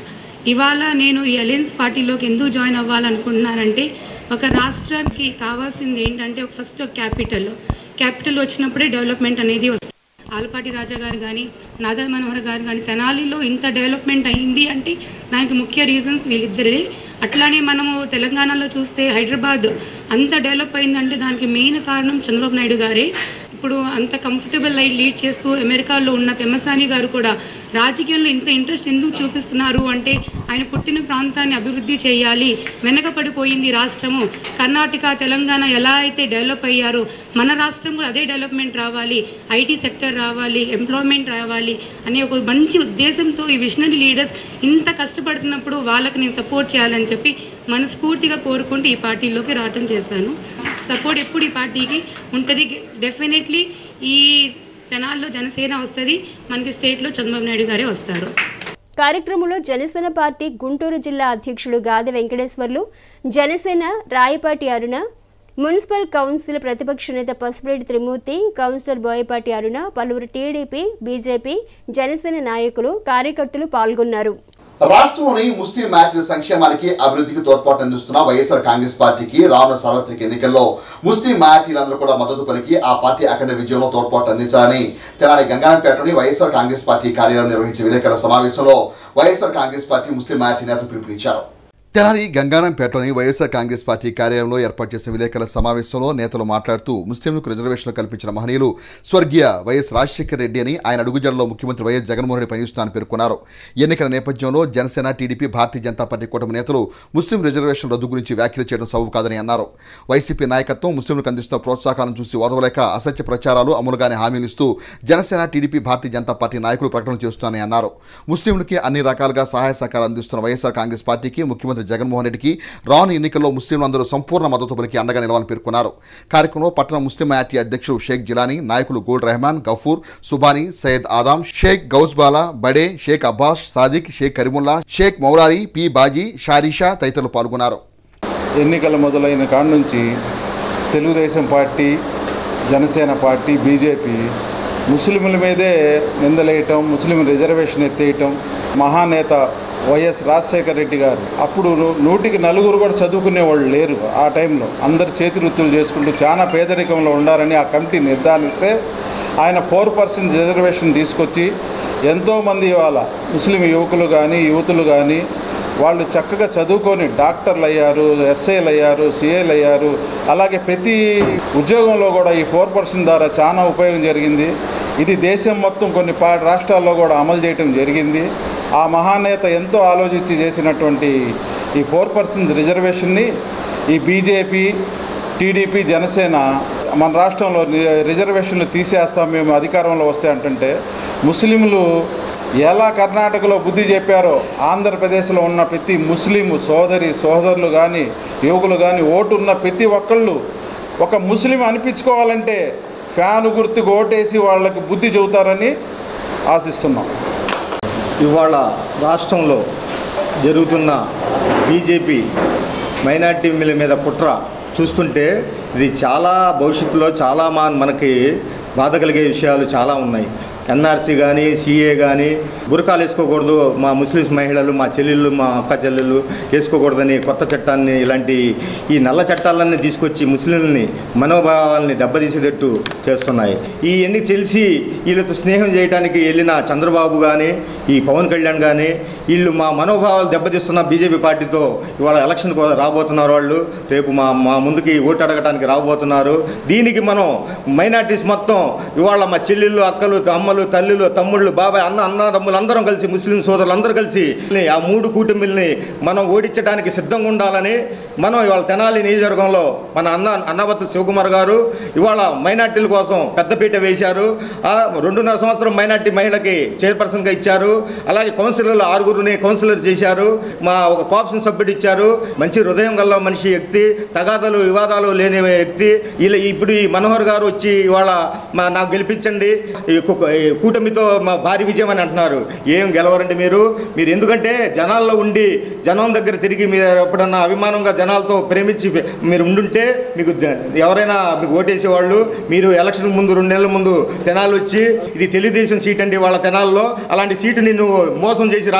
ఇవాళ నేను ఈ అలయన్స్ పార్టీలోకి ఎందుకు జాయిన్ అవ్వాలనుకుంటున్నానంటే ఒక రాష్ట్రానికి కావాల్సింది ఏంటంటే ఫస్ట్ క్యాపిటల్ వచ్చినప్పుడే డెవలప్మెంట్ అనేది వస్తుంది. ఆలపాటి రాజా గారు కానీ నాదా మనోహర్ గారు కానీ తెనాలిలో ఇంత డెవలప్మెంట్ అయింది అంటే దానికి ముఖ్య రీజన్స్ వీళ్ళిద్దరే. అట్లానే మనము తెలంగాణలో చూస్తే హైదరాబాద్ అంత డెవలప్ అయిందంటే దానికి మెయిన్ కారణం చంద్రబాబు నాయుడు గారే. ఇప్పుడు అంత కంఫర్టబుల్ లైఫ్ లీడ్ చేస్తూ అమెరికాలో ఉన్న పెమ్మసాని గారు కూడా రాజకీయంలో ఇంత ఇంట్రెస్ట్ ఎందుకు చూపిస్తున్నారు అంటే ఆయన పుట్టిన ప్రాంతాన్ని అభివృద్ధి చేయాలి, వెనకపడిపోయింది రాష్ట్రము, కర్ణాటక తెలంగాణ ఎలా అయితే డెవలప్ అయ్యారో మన రాష్ట్రం కూడా అదే డెవలప్మెంట్ రావాలి, ఐటీ సెక్టర్ రావాలి, ఎంప్లాయ్మెంట్ రావాలి అనే ఒక మంచి ఉద్దేశంతో ఈ విజనరీ లీడర్స్ ఇంత కష్టపడుతున్నప్పుడు వాళ్ళకి నేను సపోర్ట్ చేయాలని చెప్పి మనస్ఫూర్తిగా కోరుకుంటూ ఈ పార్టీలోకి రావటం చేస్తాను. సపోర్ట్ ఎప్పుడు ఈ పార్టీకి ఉంటుంది. డెఫినెట్లీ ఈ తెనాల్లో జనసేన వస్తుంది, మనకి స్టేట్లో చంద్రబాబు నాయుడు గారే వస్తారు. కార్యక్రమంలో జనసేన పార్టీ గుంటూరు జిల్లా అధ్యక్షుడు గాది వెంకటేశ్వర్లు, జనసేన రాయపాటి అరుణ, మున్సిపల్ కౌన్సిల్ ప్రతిపక్ష నేత పసుపురెడ్డి త్రిమూర్తి, కౌన్సిలర్ బోయపాటి అరుణ, పలువురు టీడీపీ, బీజేపీ, జనసేన నాయకులు, కార్యకర్తలు పాల్గొన్నారు. రాష్ట్రంలోని ముస్లిం మైనారిటీల సంక్షేమానికి అభివృద్ధికి తోడ్పాటు అందిస్తున్న వైఎస్ఆర్ కాంగ్రెస్ పార్టీకి రానున్న సార్వత్రిక ఎన్నికల్లో ముస్లిం మైనారిటీలందరూ కూడా మద్దతు పలికి ఆ పార్టీ అఖండ విజయంలో తోడ్పాటు అందించాలని తెనాలి గంగారంపేటలోని వైఎస్ఆర్ కాంగ్రెస్ పార్టీ కార్యాలయం నిర్వహించే విలేకరుల సమావేశంలో YSR Congress party Muslim minority నేతలు పిలుపునిచ్చారు. తెనాలి గంగారంపేటలోని వైఎస్ఆర్ కాంగ్రెస్ పార్టీ కార్యాలయంలో ఏర్పాటు చేసిన విలేకరుల సమావేశంలో నేతలు మాట్లాడుతూ ముస్లింలకు రిజర్వేషన్లు కల్పించిన మహనీయులు స్వర్గీయ వైఎస్ రాజశేఖర రెడ్డి అని, ఆయన అడుగుజాడలో ముఖ్యమంత్రి వైఎస్ జగన్మోహన్ రెడ్డి పనిచేస్తున్నారని పేర్కొన్నారు. ఎన్నికల నేపథ్యంలో జనసేన, టీడీపీ, భారతీయ జనతా పార్టీ కూటమి నేతలు ముస్లిం రిజర్వేషన్ రద్దు గురించి వ్యాఖ్యలు చేయడం సబబు కాదని అన్నారు. వైసీపీ నాయకత్వం ముస్లింలకు అందిస్తున్న ప్రోత్సాహాలను చూసి ఓదవలేక అసత్య ప్రచారాలు, అమలుగానే హామీలు ఇస్తూ జనసేన, టీడీపీ, భారతీయ జనతా పార్టీ నాయకులు ప్రకటనలు చేస్తున్నారని అన్నారు. ముస్లింలకి అన్ని రకాలుగా సహాయ సహకారాలు అందిస్తున్న వైఎస్ఆర్ కాంగ్రెస్ పార్టీకి ముఖ్యమంత్రి జగన్మోహన్ రెడ్డికి రాను ఎన్నికల్లో ముస్లింలందరూ సంపూర్ణ మద్దతు పలికి అండగా నిలవాలని పేర్కొన్నారు. కార్యక్రమంలో పట్టణ ముస్లిం మైనారిటీ అధ్యక్షుడు షేక్ జిలానీ, నాయకులు గోల్డ్ రెహమాన్, గఫూర్, సుబానీ, సయ్యద్ ఆదాం, షేక్ గౌస్బాలా, బడే, షేక్ అబ్బాస్, సాదిక్, షేక్ కరీముల్లా, షేక్ మౌలారి, పి బాజీ, షారిషా తదితరులు పాల్గొన్నారు. ఎన్నికలు మొదలైన కాడ నుంచి Telugu Desam party, Janasena party, BJP ముస్లింల మీదే నిందలేయటం, ముస్లిం రిజర్వేషన్ ఎత్తేయటం. మహానేత వైఎస్ రాజశేఖర రెడ్డి గారు అప్పుడు 100కి 4 కూడా చదువుకునే వాళ్ళు లేరు. ఆ టైంలో అందరు చేతి వృత్తులు చేసుకుంటూ చాలా పేదరికంలో ఉండాలని ఆ కమిటీ నిర్ధారిస్తే ఆయన 4% రిజర్వేషన్ తీసుకొచ్చి ఎంతోమంది ఇవాళ ముస్లిం యువకులు కానీ యువతులు కానీ వాళ్ళు చక్కగా చదువుకొని డాక్టర్లు అయ్యారు, ఎస్ఐలు అయ్యారు, సిఐలు అయ్యారు. అలాగే ప్రతి ఉద్యోగంలో కూడా ఈ 4% ద్వారా చాలా ఉపయోగం జరిగింది. ఇది దేశం మొత్తం కొన్ని రాష్ట్రాల్లో కూడా అమలు చేయడం జరిగింది. ఆ మహానేత ఎంతో ఆలోచించి చేసినటువంటి ఈ 4% రిజర్వేషన్ని ఈ బీజేపీ, టీడీపీ, జనసేన మన రాష్ట్రంలో రిజర్వేషన్లు తీసేస్తాం మేము అధికారంలో వస్తే అంటుంటే, ముస్లింలు ఎలా కర్ణాటకలో బుద్ధి చెప్పారో ఆంధ్రప్రదేశ్లో ఉన్న ప్రతి ముస్లిం సోదరులు కానీ యువకులు కానీ ఓటు ఉన్న ప్రతి ఒక్కళ్ళు ఒక ముస్లిం అనిపించుకోవాలంటే ఫ్యాను గుర్తుకు ఓటేసి వాళ్ళకి బుద్ధి చెబుతారని ఆశిస్తున్నాం. ఇవాళ రాష్ట్రంలో జరుగుతున్న బీజేపీ మైనార్టీల మీద కుట్ర చూస్తుంటే ఇది చాలా భవిష్యత్తులో చాలా మనకి బాధ కలిగే విషయాలు చాలా ఉన్నాయి. ఎన్ఆర్సీ కానీ, సిఏ కానీ, బురకాలు వేసుకోకూడదు, మా ముస్లిమ్స్ మహిళలు, మా చెల్లెళ్ళు, మా అక్క చెల్లెళ్ళు వేసుకోకూడదని కొత్త చట్టాన్ని, ఇలాంటి ఈ నల్ల చట్టాలన్నీ తీసుకొచ్చి ముస్లింలని మనోభావాలని దెబ్బతీసేటట్టు చేస్తున్నాయి. ఇవన్నీ తెలిసి వీళ్ళతో స్నేహం చేయడానికి వెళ్ళిన చంద్రబాబు కానీ, ఈ పవన్ కళ్యాణ్ కానీ వీళ్ళు మా మనోభావాలు దెబ్బతీస్తున్న బీజేపీ పార్టీతో ఇవాళ ఎలక్షన్ రాబోతున్నారు. వాళ్ళు రేపు మా ముందుకి ఓటు అడగటానికి రాబోతున్నారు. దీనికి మనం మైనార్టీస్ మొత్తం ఇవాళ మా చెల్లెళ్ళు, అక్కలు, అమ్మలు, తల్లులు, తమ్ముళ్ళు, బాబాయ్, అన్నదమ్ములు అందరం కలిసి, ముస్లిం సోదరులు అందరూ కలిసి ఆ 3 కూటమిల్ని మనం ఓడించడానికి సిద్ధంగా ఉండాలని మనం ఇవాళ తెనాలి నియోజకవర్గంలో మన అన్నాబత్తుల శివకుమార్ గారు ఇవాళ మైనార్టీల కోసం పెద్దపీట వేశారు. 2.5 సంవత్సరం మైనార్టీ మహిళకి చైర్పర్సన్గా ఇచ్చారు. అలాగే కౌన్సిలర్లు 6గురిని కౌన్సిలర్ చేశారు. ఒక కోఆప్షన్ సభ్యుడు ఇచ్చారు. మంచి హృదయం గల మనిషి వ్యక్తి, తగాదాలు వివాదాలు లేని వ్యక్తి. ఇప్పుడు ఈ మనోహర్ గారు వచ్చి ఇవాళ నాకు గెలిపించండి, కూటమితో మా భారీ విజయం అని అంటున్నారు. ఏం గెలవరండి మీరు ఎందుకంటే జనాల్లో ఉండి జనం దగ్గర తిరిగి మీరు ఎప్పుడన్నా అభిమానంగా జనాలతో ప్రేమించి మీరు ఉండుంటే మీకు ఎవరైనా మీకు ఓటేసేవాళ్ళు. మీరు ఎలక్షన్ ముందు 2 నెలల ముందు తెనాలి వచ్చి ఇది తెలుగుదేశం సీట్ అండి వాళ్ళ తెనాల్లో, అలాంటి సీటుని నువ్వు మోసం చేసి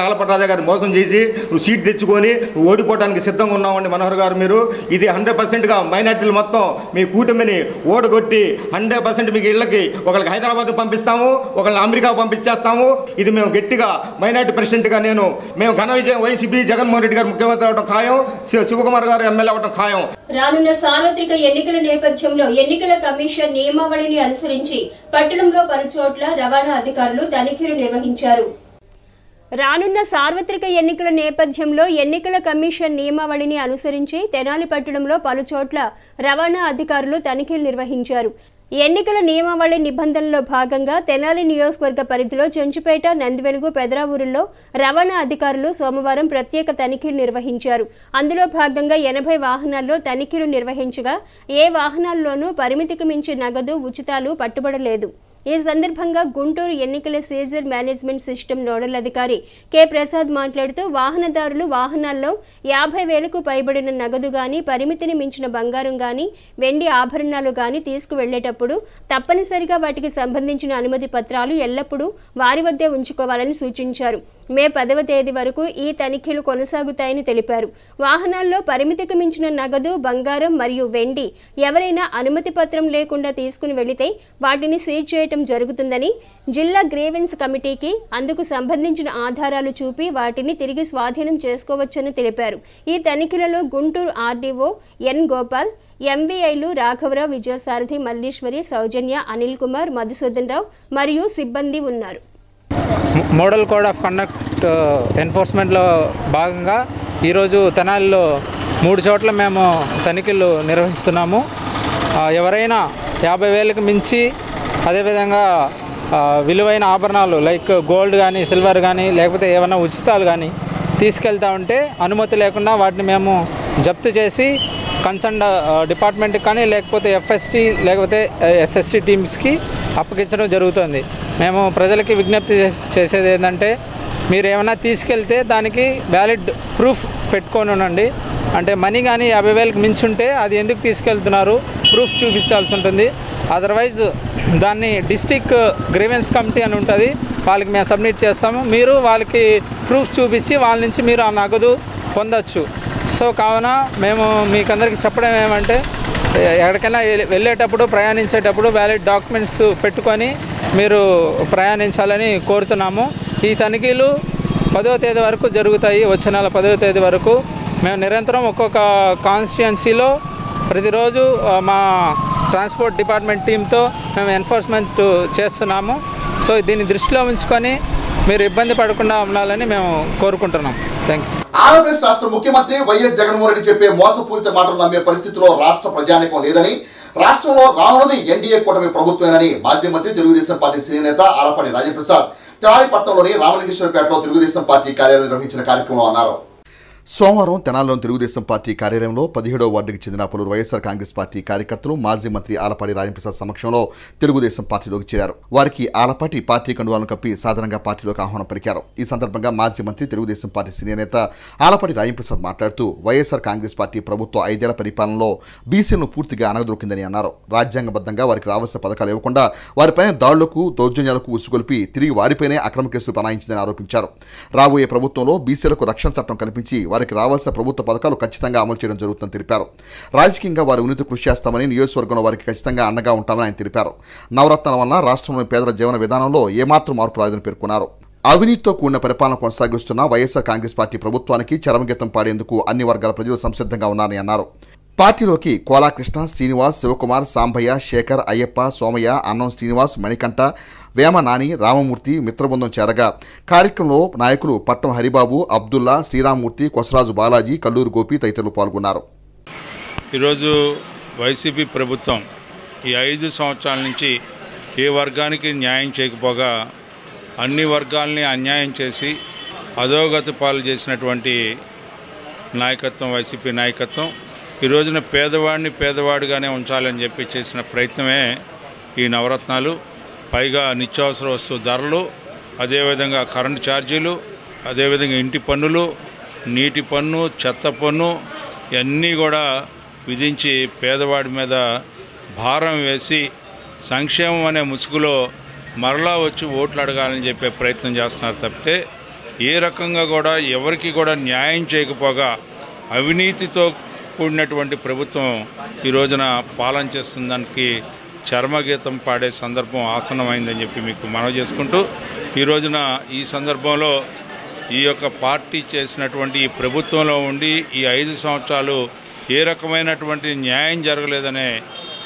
ఆలపాటి రాజా గారిని మోసం చేసి నువ్వు సీట్ తెచ్చుకొని నువ్వు ఓడిపోవడానికి సిద్ధంగా ఉన్నావండి మనోహర్ గారు. మీరు ఇది 100%గా మైనార్టీలు మొత్తం మీ కూటమిని ఓడగొట్టి 100% మీకు ఇళ్ళకి ఒకరికి హైదరాబాద్ పంపిస్తాము, ఒకళ్ళని అమెరికా పంపించేస్తాము. ఇది మేము గట్టిగా మైనార్టీ ప్రెసిడెంట్గా మేము ఘన విజయం వైసీపీ జగన్మోహన్ రెడ్డి గారు ముఖ్యమంత్రి అవడం ఖాయం, శివకుమార్ గారు ఎమ్మెల్యే అవడం ఖాయం. రానున్న సార్వత్రిక ఎన్నికల నేపథ్యంలో ఎన్నికల కమిషన్ నియమావళిని అనుసరించి పట్టణంలో పలుచోట్ల రవాణా అధికారులు తనిఖీలు నిర్వహించారు. రానున్న సార్వత్రిక ఎన్నికల నేపథ్యంలో ఎన్నికల కమిషన్ నియమావళిని అనుసరించి తెనాలి పట్టణంలో పలుచోట్ల రవాణా అధికారులు తనిఖీలు నిర్వహించారు. ఎన్నికల నియమావళి నిబంధనల్లో భాగంగా తెనాలి నియోజకవర్గ పరిధిలో చెంచుపేట, నందివెలుగు, పెదరావూరుల్లో రవాణా అధికారులు సోమవారం ప్రత్యేక తనిఖీలు నిర్వహించారు. అందులో భాగంగా 80 వాహనాల్లో తనిఖీలు నిర్వహించగా ఏ వాహనాల్లోనూ పరిమితికి మించి నగదు, ఉచితాలు పట్టుబడలేదు. ఈ సందర్భంగా గుంటూరు ఎన్నికల సీజర్ మేనేజ్మెంట్ సిస్టమ్ నోడల్ అధికారి కె ప్రసాద్ మాట్లాడుతూ వాహనదారులు వాహనాల్లో 50,000కు పైబడిన నగదు గాని, పరిమితిని మించిన బంగారం గాని, వెండి ఆభరణాలు గాని తీసుకువెళ్లేటప్పుడు తప్పనిసరిగా వాటికి సంబంధించిన అనుమతి పత్రాలు ఎల్లప్పుడూ వారి వద్దే ఉంచుకోవాలని సూచించారు. మే 10వ తేదీ వరకు ఈ తనిఖీలు కొనసాగుతాయని తెలిపారు. వాహనాల్లో పరిమితికి మించిన నగదు, బంగారం మరియు వెండి ఎవరైనా అనుమతి పత్రం లేకుండా తీసుకుని వెళితే వాటిని సీజ్ చేయటం జరుగుతుందని, జిల్లా గ్రీవెన్స్ కమిటీకి అందుకు సంబంధించిన ఆధారాలు చూపి వాటిని తిరిగి స్వాధీనం చేసుకోవచ్చని తెలిపారు. ఈ తనిఖీలలో గుంటూరు ఆర్డీఓ ఎన్ గోపాల్, ఎంవీఐలు రాఘవరావు, విజయసారథి, మల్లీశ్వరి, సౌజన్య, అనిల్ కుమార్, మధుసూదన్ రావు మరియు సిబ్బంది ఉన్నారు. మోడల్ కోడ్ ఆఫ్ కండక్ట్ ఎన్ఫోర్స్మెంట్లో భాగంగా ఈరోజు తెనాలిలో 3 చోట్ల మేము తనిఖీలు నిర్వహిస్తున్నాము. ఎవరైనా 50,000కి మించి, అదేవిధంగా విలువైన ఆభరణాలు లైక్ గోల్డ్ కానీ, సిల్వర్ కానీ, లేకపోతే ఏమైనా ఉచితాలు కానీ తీసుకెళ్తా ఉంటే అనుమతి లేకుండా వాటిని మేము జప్తు చేసి కన్సర్న్ డిపార్ట్మెంట్కి కానీ, లేకపోతే ఎఫ్ఎస్టీ లేకపోతే ఎస్ఎస్టీ టీమ్స్కి అప్పగించడం జరుగుతుంది. మేము ప్రజలకి విజ్ఞప్తి చేసేది ఏంటంటే, మీరు ఏమైనా తీసుకెళ్తే దానికి వ్యాలిడ్ ప్రూఫ్ పెట్టుకొని ఉండండి. అంటే మనీ కానీ 50,000కి మించి ఉంటే అది ఎందుకు తీసుకెళ్తున్నారు ప్రూఫ్ చూపించాల్సి ఉంటుంది. అదర్వైజ్ దాన్ని డిస్టిక్ గ్రీవెన్స్ కమిటీ అని ఉంటుంది, వాళ్ళకి మేము సబ్మిట్ చేస్తాము. మీరు వాళ్ళకి ప్రూఫ్ చూపించి వాళ్ళ నుంచి మీరు ఆ నగదు పొందొచ్చు. సో కావున మేము మీకు అందరికీ చెప్పడం ఏమంటే ఎక్కడికైనా వెళ్ళేటప్పుడు ప్రయాణించేటప్పుడు వ్యాలిడ్ డాక్యుమెంట్స్ పెట్టుకొని మీరు ప్రయాణించాలని కోరుతున్నాము. ఈ తనిఖీలు 10వ తేదీ వరకు జరుగుతాయి. వచ్చే నెల 10వ తేదీ వరకు మేము నిరంతరం ఒక్కొక్క కాన్స్టిట్యుయెన్సీలో ప్రతిరోజు మా ట్రాన్స్పోర్ట్ డిపార్ట్మెంట్ టీంతో మేము ఎన్ఫోర్స్మెంట్ చేస్తున్నాము. సో దీన్ని దృష్టిలో ఉంచుకొని మీరు ఇబ్బంది పడకుండా ఉండాలని మేము కోరుకుంటున్నాం. Thank you. ఆంధ్రప్రదేశ్ రాష్ట్ర ముఖ్యమంత్రి వైఎస్ జగన్మోహన్ రెడ్డి చెప్పే మోసపూరిత మాటలు నమ్మే పరిస్థితిలో రాష్ట్ర ప్రజానికం లేదని, రాష్ట్రంలో రానున్నది ఎన్డీఏ కూటమి ప్రభుత్వమేనని మాజీ మంత్రి తెలుగుదేశం పార్టీ సీనియర్ నేత ఆలపాటి రాజప్రసాద్ తెనాలిపట్నంలోని రామలింగేశ్వరపేటలో తెలుగుదేశం పార్టీ కార్యాలయం నిర్వహించిన కార్యక్రమంలో అన్నారు. సోమవారం తెనాలిలోని తెలుగుదేశం పార్టీ కార్యాలయంలో 17వ వార్డుకి చెందిన పలువురు వైఎస్ఆర్ కాంగ్రెస్ పార్టీ కార్యకర్తలు మాజీ మంత్రి ఆలపాటి రాజప్రసాద్ సమక్షంలో తెలుగుదేశం పార్టీలోకి చేరారు. వారికి ఆలపాటి పార్టీ కండువాలను కప్పి సాధారణంగా పార్టీలోకి ఆహ్వానం పలికారు. ఈ సందర్భంగా మాజీ మంత్రి తెలుగుదేశం పార్టీ సీనియర్ నేత ఆలపాటి రాజప్రసాద్ మాట్లాడుతూ వైఎస్ఆర్ కాంగ్రెస్ పార్టీ ప్రభుత్వ 5 ఏళ్ల పరిపాలనలో బీసీలను పూర్తిగా అణగదొక్కిందని అన్నారు. రాజ్యాంగబద్ధంగా వారికి రావాల్సిన పథకాలు ఇవ్వకుండా వారిపైన దాడులకు దౌర్జన్యాలకు ఉసుగొల్పి తిరిగి వారిపైనే అక్రమ కేసులు బనాయించిందని ఆరోపించారు. రాబోయే ప్రభుత్వంలో బీసీలకు రక్షణ చట్టం కల్పించి వారికి రావాల్సిన ప్రభుత్వ పథకాలు ఖచ్చితంగా అమలు చేయడం జరుగుతుందని తెలిపారు. రాజకీయంగా వారి ఉన్నతి కృషి చేస్తామని, నియోజకవర్గంలో వారికి ఖచ్చితంగా అండగా ఉంటామని ఆయన తెలిపారు. నవరత్నాల వల్ల రాష్ట్రంలోని పేదల జీవన విధానంలో ఏమాత్రం మార్పు రాదని పేర్కొన్నారు. అవినీతితో కూడిన పరిపాలన కొనసాగిస్తున్న వైఎస్ఆర్ కాంగ్రెస్ పార్టీ ప్రభుత్వానికి చరమగీతం పాడేందుకు అన్ని వర్గాల ప్రజలు సంసిద్ధంగా ఉన్నారని అన్నారు. పార్టీలోకి కోలాకృష్ణ, శ్రీనివాస్, శివకుమార్, సాంబయ్య, శేఖర్, అయ్యప్ప, సోమయ్య, అన్నం శ్రీనివాస్, మణికంఠ, వేమ నాని, రామమూర్తి మిత్రబృందం చేరగా కార్యక్రమంలో నాయకులు పట్టం హరిబాబు, అబ్దుల్లా, శ్రీరామమూర్తి, కొసరాజు బాలాజీ, కల్లూరు గోపి తదితరులు పాల్గొన్నారు. ఈరోజు వైసీపీ ప్రభుత్వం ఈ 5 సంవత్సరాల నుంచి ఏ వర్గానికి న్యాయం చేయకపోగా అన్ని వర్గాల్ని అన్యాయం చేసి అధోగతి పాలు చేసినటువంటి నాయకత్వం వైసీపీ నాయకత్వం. ఈ రోజున పేదవాడిని పేదవాడిగానే ఉంచాలని చెప్పి చేసిన ప్రయత్నమే ఈ నవరత్నాలు. పైగా నిత్యావసర వస్తువు ధరలు, అదేవిధంగా కరెంటు ఛార్జీలు, అదేవిధంగా ఇంటి పన్నులు, నీటి పన్ను, చెత్త పన్ను ఇవన్నీ కూడా విధించి పేదవాడి మీద భారం వేసి సంక్షేమం అనే ముసుగులో మరలా వచ్చి ఓట్లు అడగాలని చెప్పే ప్రయత్నం చేస్తున్నారు తప్పితే ఏ రకంగా కూడా ఎవరికి కూడా న్యాయం చేయకపోగా అవినీతితో కూడినటువంటి ప్రభుత్వం ఈ రోజున పాలన చేస్తున్న దానికి చర్మగీతం పాడే సందర్భం ఆసన్నమైందని చెప్పి మీకు మనవి చేసుకుంటూ ఈ రోజున ఈ సందర్భంలో ఈ యొక్క పార్టీ చేసినటువంటి ఈ ప్రభుత్వంలో ఉండి ఈ 5 సంవత్సరాలు ఏ రకమైనటువంటి న్యాయం జరగలేదనే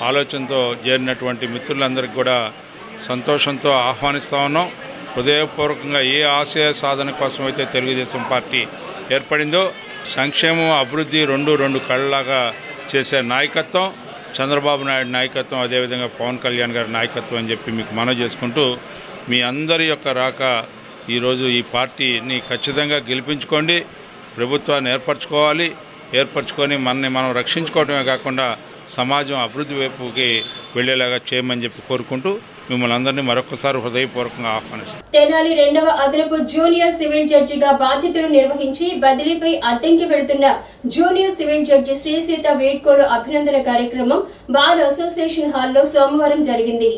ఆలోచనతో చేరినటువంటి మిత్రులందరికీ కూడా సంతోషంతో ఆహ్వానిస్తూ ఉన్నాం. హృదయపూర్వకంగా ఏ ఆశయ సాధన కోసమైతే తెలుగుదేశం పార్టీ ఏర్పడిందో సంక్షేమం అభివృద్ధి రెండు కళ్ళలాగా చేసే నాయకత్వం చంద్రబాబు నాయుడు నాయకత్వం, అదేవిధంగా పవన్ కళ్యాణ్ గారి నాయకత్వం అని చెప్పి మీకు మనవి చేసుకుంటూ మీ అందరి యొక్క రాక ఈరోజు ఈ పార్టీని ఖచ్చితంగా గెలిపించుకోండి, ప్రభుత్వాన్ని ఏర్పరచుకొని మనని మనం రక్షించుకోవడమే కాకుండా సమాజం అభివృద్ధి వైపుకి వెళ్ళేలాగా చేయమని చెప్పి కోరుకుంటూ మిమ్మల్ని అందరినీ మరొకసారి హృదయపూర్వకంగా ఆహ్వానిస్తాం. తెనాలి 2వ అదనపు జూనియర్ సివిల్ జడ్జిగా బాధ్యతలు నిర్వహించి బదిలీపై అద్దెకి వెళుతున్న junior civil judge Shri Sita వేడ్కోలు అభినందన కార్యక్రమం బార్ అసోసియేషన్ హాల్లో సోమవారం జరిగింది.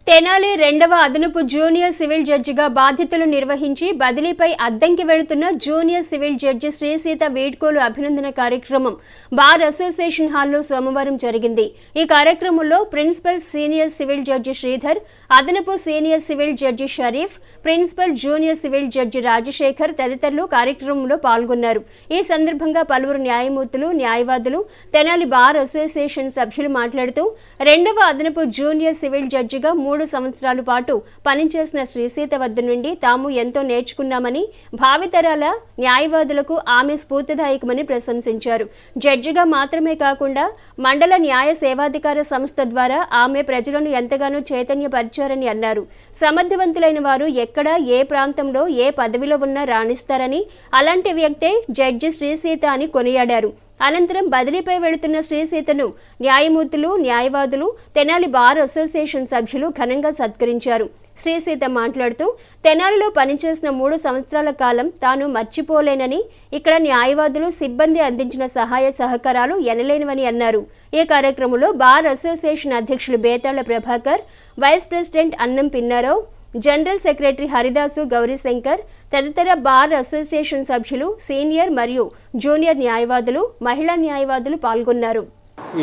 తెనాలి 2వ అదనపు జూనియర్ సివిల్ జడ్జిగా బాధ్యతలు నిర్వహించి బదిలీపై అద్దంకి వెళుతున్న junior civil judge Shri Sita వేడ్కోలు అభినందన కార్యక్రమం బార్ అసోసియేషన్ హాల్లో సోమవారం జరిగింది. ఈ కార్యక్రమంలో principal senior civil judge Sridhar, అదనపు senior civil judge Sharif, principal junior civil judge Rajasekhar తదితరులు కార్యక్రమంలో పాల్గొన్నారు. ఈ సందర్భంగా పలువురు న్యాయమూర్తులు, న్యాయవాదులు, తెనాలి బార్ అసోసియేషన్ సభ్యులు మాట్లాడుతూ 2వ అదనపు జూనియర్ సివిల్ జడ్జిగా 3 సంవత్సరాల పాటు పనిచేసిన శ్రీసీత వద్ద నుండి తాము ఎంతో నేర్చుకున్నామని, భావితరాల న్యాయవాదులకు ఆమె స్ఫూర్తిదాయకమని ప్రశంసించారు. జడ్జిగా మాత్రమే కాకుండా మండల న్యాయ సేవాధికార సంస్థ ద్వారా ఆమె ప్రజలను ఎంతగానో చైతన్యపరిచారని అన్నారు. సమర్థవంతులైన వారు ఎక్కడ, ఏ ప్రాంతంలో, ఏ పదవిలో ఉన్నా రాణిస్తారని, అలాంటి వ్యక్తే జడ్జి శ్రీసీత అని కొనియాడారు. అనంతరం బదిలీపై వెళుతున్న శ్రీసీతను న్యాయమూర్తులు, న్యాయవాదులు, తెనాలి బార్ అసోసియేషన్ సభ్యులు ఘనంగా సత్కరించారు. శ్రీసీత మాట్లాడుతూ తెనాలిలో పనిచేసిన 3 సంవత్సరాల కాలం తాను మర్చిపోలేనని, ఇక్కడ న్యాయవాదులు, సిబ్బంది అందించిన సహాయ సహకారాలు ఎనలేనివని అన్నారు. ఈ కార్యక్రమంలో బార్ అసోసియేషన్ అధ్యక్షులు బేతాళ్ల ప్రభాకర్, వైస్ ప్రెసిడెంట్ అన్నం పిన్నారావు, జనరల్ సెక్రటరీ హరిదాసు, గౌరీశంకర్ తదితర బార్ అసోసియేషన్ సభ్యులు, సీనియర్ మరియు జూనియర్ న్యాయవాదులు, మహిళా న్యాయవాదులు పాల్గొన్నారు.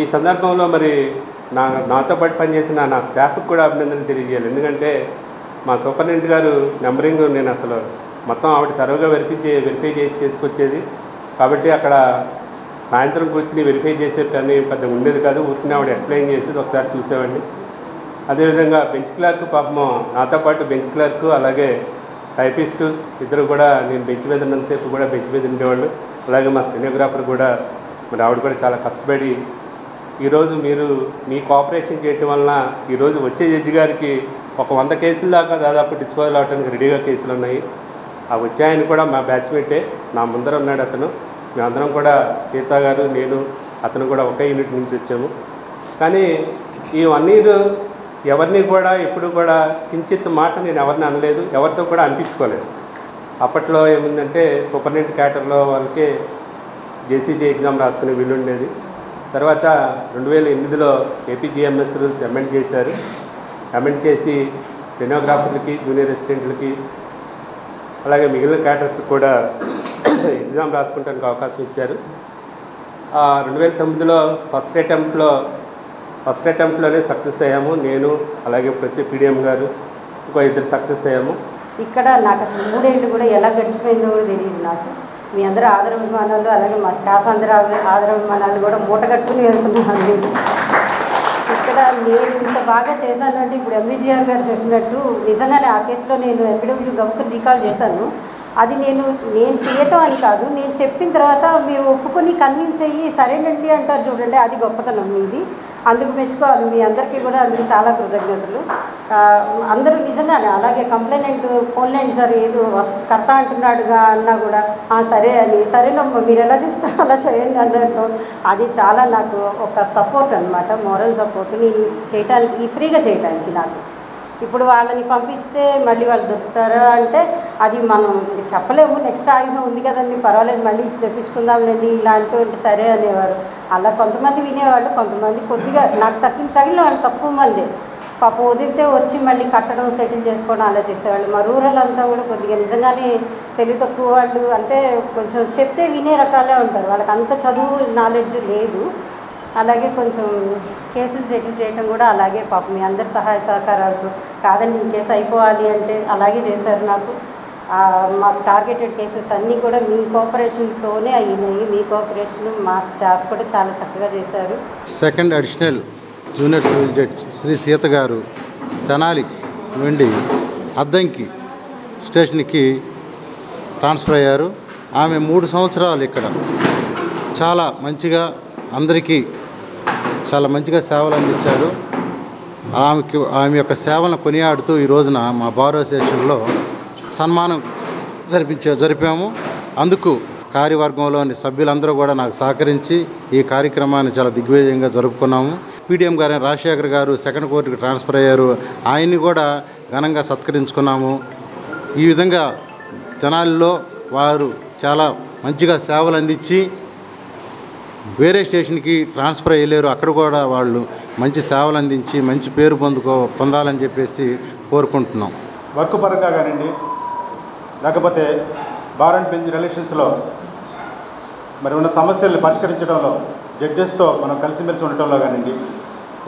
ఈ సందర్భంలో మరి నాతో పాటు పనిచేసిన నా స్టాఫ్కి కూడా అభినందన తెలియజేయాలి. ఎందుకంటే మా సూపరింటెండెంట్ గారు నెంబరింగ్ నేను అసలు మొత్తం ఆవిడ తరువుగా వెరిఫై చేసి చేసుకొచ్చేది. కాబట్టి అక్కడ సాయంత్రం కూర్చుని వెరిఫై చేసే పని పెద్దగా ఉండేది కాదు. ఊరిని ఆవిడ ఎక్స్ప్లెయిన్ చేసేది ఒకసారి చూసేవాడిని. అదేవిధంగా బెంచ్ క్లర్క్ పాపము నాతో పాటు బెంచ్ క్లర్క్ అలాగే టైపిస్టు ఇద్దరు కూడా నేను బెంచ్ మీద ఉన్నంతసేపు కూడా బెంచ్ మీద ఉండేవాళ్ళు. అలాగే మా స్టెనోగ్రాఫర్ కూడా మరి ఆవిడ కూడా చాలా కష్టపడి ఈరోజు మీరు మీ కోఆపరేషన్ చేయటం వలన ఈరోజు వచ్చే జడ్జి గారికి ఒక 100 కేసుల దాకా దాదాపు డిస్పోజల్ అవడానికి రెడీగా కేసులు ఉన్నాయి. ఆ వచ్చే ఆయన కూడా మా బ్యాచ్మేటే, నా ముందర ఉన్నాడు అతను. మేమందరం కూడా సీత గారు, నేను, అతను కూడా ఒకే యూనిట్ నుంచి వచ్చాము. కానీ ఈ 1 year ఎవరిని కూడా ఎప్పుడు కూడా కించిత్ మాట నేను ఎవరిని అనలేదు, ఎవరితో కూడా అనిపించుకోలేదు. అప్పట్లో ఏముందంటే సూపరింటెండెంట్ క్యాటర్లో వాళ్ళకి జేసీజీ ఎగ్జామ్ రాసుకునే వీలు ఉండేది. తర్వాత 2008లో ఏపీజీఎంఎస్ రూల్స్ అమెండ్ చేశారు. అమెండ్ చేసి స్టెనోగ్రాఫర్లకి, జూనియర్ అసిస్టెంట్లకి అలాగే మిగిలిన క్యాటర్స్ కూడా ఎగ్జామ్ రాసుకుంటానికి అవకాశం ఇచ్చారు. 2009లో ఫస్ట్ అటెంప్ట్లోనే సక్సెస్ అయ్యాము. నేను అలాగే ఇప్పుడు వచ్చే పీడిఎం గారు ఇంకో 2 సక్సెస్ అయ్యాము. ఇక్కడ నాకు అసలు 3 ఏళ్ళు కూడా ఎలా గడిచిపోయిందో కూడా తెలియదు. నాకు మీ అందరూ ఆదరాభిమానాలు అలాగే మా స్టాఫ్ అందరూ ఆదరాభిమానాలు కూడా మూట కట్టుకుని వెళ్తున్నాను. నేను ఇక్కడ నేను ఇంత బాగా చేశాను అంటే ఇప్పుడు ఎంవిజిఆర్ గారు చెప్పినట్టు నిజంగానే ఆ కేసులో నేను ఎఫిడవిట్ గవర్నమెంట్ రీకాల్ చేశాను. అది నేను చేయటం అని కాదు, నేను చెప్పిన తర్వాత మీరు ఒప్పుకొని కన్విన్స్ అయ్యి సరేనండి అంటారు చూడండి, అది గొప్పతనం మీది. అందుకు మెచ్చుకోవాలి. మీ అందరికీ కూడా అందుకు చాలా కృతజ్ఞతలు. అందరూ నిజంగానే అలాగే కంప్లైంట్ ఫోన్లైన్ సార్ ఏదో కర్త అంటున్నాడుగా అన్నా కూడా సరే అని, సరేనమ్మా మీరు ఎలా చేస్తారో అలా చేయండి అన్నట్టు అది చాలా నాకు ఒక సపోర్ట్ అనమాట, మోరల్ సపోర్ట్ నేను చేయటానికి, ఫ్రీగా చేయటానికి. నాకు ఇప్పుడు వాళ్ళని పంపిస్తే మళ్ళీ వాళ్ళు దొరుకుతారా అంటే అది మనం చెప్పలేము. నెక్స్ట్ ఆయుధం ఉంది కదండి, పర్వాలేదు మళ్ళీ ఇచ్చి తెప్పించుకుందాంలేండి ఇలాంటి సరే అనేవారు. అలా కొంతమంది వినేవాళ్ళు, కొంతమంది కొద్దిగా నాకు తగిలిన వాళ్ళు తక్కువ మంది పాపం వదిలితే వచ్చి మళ్ళీ కట్టడం, సెటిల్ చేసుకోవడం అలా చేసేవాళ్ళు. మా రూరల్ అంతా కూడా కొద్దిగా నిజంగానే తెలివి తక్కువ వాళ్ళు, అంటే కొంచెం చెప్తే వినే రకాలే ఉంటారు, వాళ్ళకి అంత చదువు నాలెడ్జ్ లేదు. అలాగే కొంచెం కేసులు సెటిల్ చేయడం కూడా అలాగే పాపం మీ అందరి సహాయ సహకారాలతో కాదండి ఈ కేసు అయిపోవాలి అంటే అలాగే చేశారు. నాకు మా టార్గెటెడ్ కేసెస్ అన్నీ కూడా మీ కోఆపరేషన్తోనే అయినాయి. మీ కోఆపరేషన్ మా స్టాఫ్ కూడా చాలా చక్కగా చేశారు. Second additional junior civil judge Shri Sita గారు తెనాలి నుండి అద్దంకి స్టేషన్కి ట్రాన్స్ఫర్ అయ్యారు. ఆమె 3 సంవత్సరాలు ఇక్కడ చాలా మంచిగా అందరికీ చాలా మంచిగా సేవలు అందించారు. ఆమె యొక్క సేవలను కొనియాడుతూ ఈ రోజున మా బార్ అసోసియేషన్లో సన్మానం జరిపాము. అందుకు కార్యవర్గంలోని సభ్యులందరూ కూడా నాకు సహకరించి ఈ కార్యక్రమాన్ని చాలా దిగ్విజయంగా జరుపుకున్నాము. పీడిఎం గారు రాజశేఖర్ గారు సెకండ్ కోర్టుకి ట్రాన్స్ఫర్ అయ్యారు, ఆయన్ని కూడా ఘనంగా సత్కరించుకున్నాము. ఈ విధంగా తెనాలిలో వారు చాలా మంచిగా సేవలు అందించి వేరే స్టేషన్కి ట్రాన్స్ఫర్ అయ్యలేరు, అక్కడ కూడా వాళ్ళు మంచి సేవలు అందించి మంచి పేరు పొందాలని చెప్పేసి కోరుకుంటున్నాం. వర్క్ పరంగా కానివ్వండి, లేకపోతే బార్ అండ్ బెంచ్ రిలేషన్స్లో మరి ఉన్న సమస్యలను పరిష్కరించడంలో జడ్జెస్తో మనం కలిసిమెలిసి ఉండటంలో కానివ్వండి,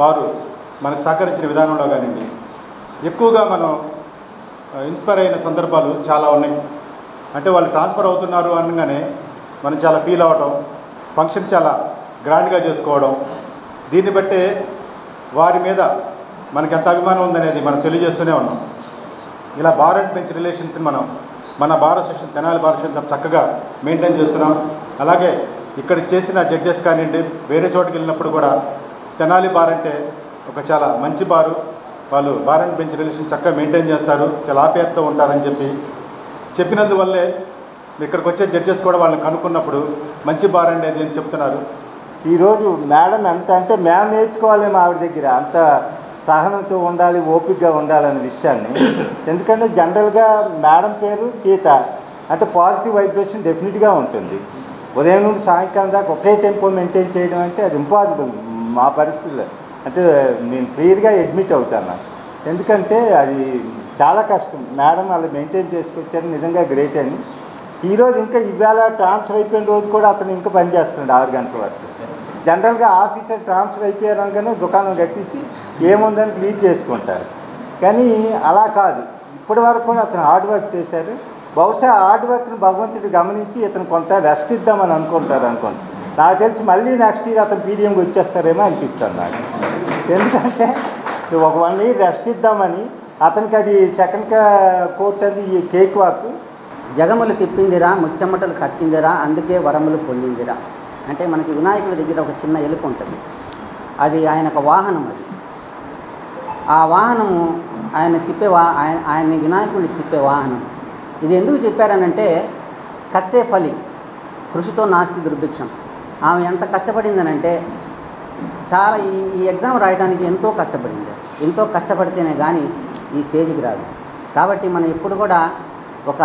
వారు మనకు సహకరించిన విధానంలో కానివ్వండి, ఎక్కువగా మనం ఇన్స్పైర్ అయిన సందర్భాలు చాలా ఉన్నాయి. అంటే వాళ్ళు ట్రాన్స్ఫర్ అవుతున్నారు అనగానే మనం చాలా ఫీల్ అవ్వటం, ఫంక్షన్ చాలా గ్రాండ్గా చేసుకోవడం, దీన్ని బట్టే వారి మీద మనకి ఎంత అభిమానం ఉందనేది మనం తెలియజేస్తూనే ఉన్నాం. ఇలా బార్ అండ్ బెంచ్ రిలేషన్స్ మనం మన bar association Tenali bar association చక్కగా మెయింటైన్ చేస్తున్నాం. అలాగే ఇక్కడ చేసిన జడ్జెస్ కానివ్వండి, వేరే చోటుకి వెళ్ళినప్పుడు కూడా తెనాలి బార్ అంటే ఒక చాలా మంచి బారు, వాళ్ళు బార్ అండ్ బెంచ్ రిలేషన్ చక్కగా మెయింటైన్ చేస్తారు, చాలా ఆప్యాయతతో ఉంటారని చెప్పినందువల్లే ఇక్కడికి వచ్చే జడ్జెస్ కూడా వాళ్ళని కనుక్కున్నప్పుడు మంచి బార్ అండి అది అని చెప్తున్నారు. ఈరోజు మేడం ఎంత అంటే మేము నేర్చుకోవాలేమో ఆవిడ దగ్గర అంత సహనంతో ఉండాలి, ఓపికగా ఉండాలనే విషయాన్ని. ఎందుకంటే జనరల్గా మేడం పేరు సీత అంటే పాజిటివ్ వైబ్రేషన్ డెఫినెట్గా ఉంటుంది. ఉదయం నుండి సాయంకాలం దాకా ఒకే టెంపో మెయింటైన్ చేయడం అంటే అది ఇంపాసిబుల్ మా పరిస్థితుల్లో. అంటే నేను క్లియర్గా అడ్మిట్ అవుతాను. ఎందుకంటే అది చాలా కష్టం. మేడం వాళ్ళు మెయింటైన్ చేసుకొచ్చారు, నిజంగా గ్రేట్ అని. ఈరోజు ఇంకా ఇవాళ ట్రాన్స్ఫర్ అయిపోయిన రోజు కూడా అతను ఇంకా పనిచేస్తున్నాడు 6 గంటల వరకు. జనరల్గా ఆఫీసర్ ట్రాన్స్ఫర్ అయిపోయారు అనగానే దుకాణం కట్టేసి ఏముందని క్లీన్ చేసుకుంటారు. కానీ అలా కాదు, ఇప్పటి వరకు కూడా అతను హార్డ్ వర్క్ చేశారు. బహుశా హార్డ్ వర్క్ని భగవంతుడు గమనించి ఇతను కొంత రెస్ట్ ఇద్దామని అనుకుంటారు అనుకోండి. నాకు తెలిసి మళ్ళీ నెక్స్ట్ ఇయర్ అతను పీడిఎంకి వచ్చేస్తారేమో అనిపిస్తుంది నాకు. ఎందుకంటే ఒక 1 ఇయర్ రెస్ట్ ఇద్దామని అతనికి అది సెకండ్ కోర్ట్ అది ఈ కేక్ వాక్. జగములు తిప్పిందిరా, ముచ్చమ్మటలు కక్కిందిరా, అందుకే వరములు పొందిందిరా. అంటే మనకి వినాయకుడి దగ్గర ఒక చిన్న ఎలుక ఉంటుంది, అది ఆయన ఒక వాహనం. అది ఆ వాహనము ఆయన ఆయన వినాయకుడిని తిప్పే వాహనం. ఇది ఎందుకు చెప్పారనంటే కష్టే ఫలి, కృషితో నాస్తి దుర్భిక్షం. ఆమె ఎంత కష్టపడిందనంటే చాలా ఈ ఎగ్జామ్ రాయడానికి ఎంతో కష్టపడింది. ఎంతో కష్టపడితేనే కానీ ఈ స్టేజ్కి రాదు. కాబట్టి మనం ఎప్పుడు కూడా ఒక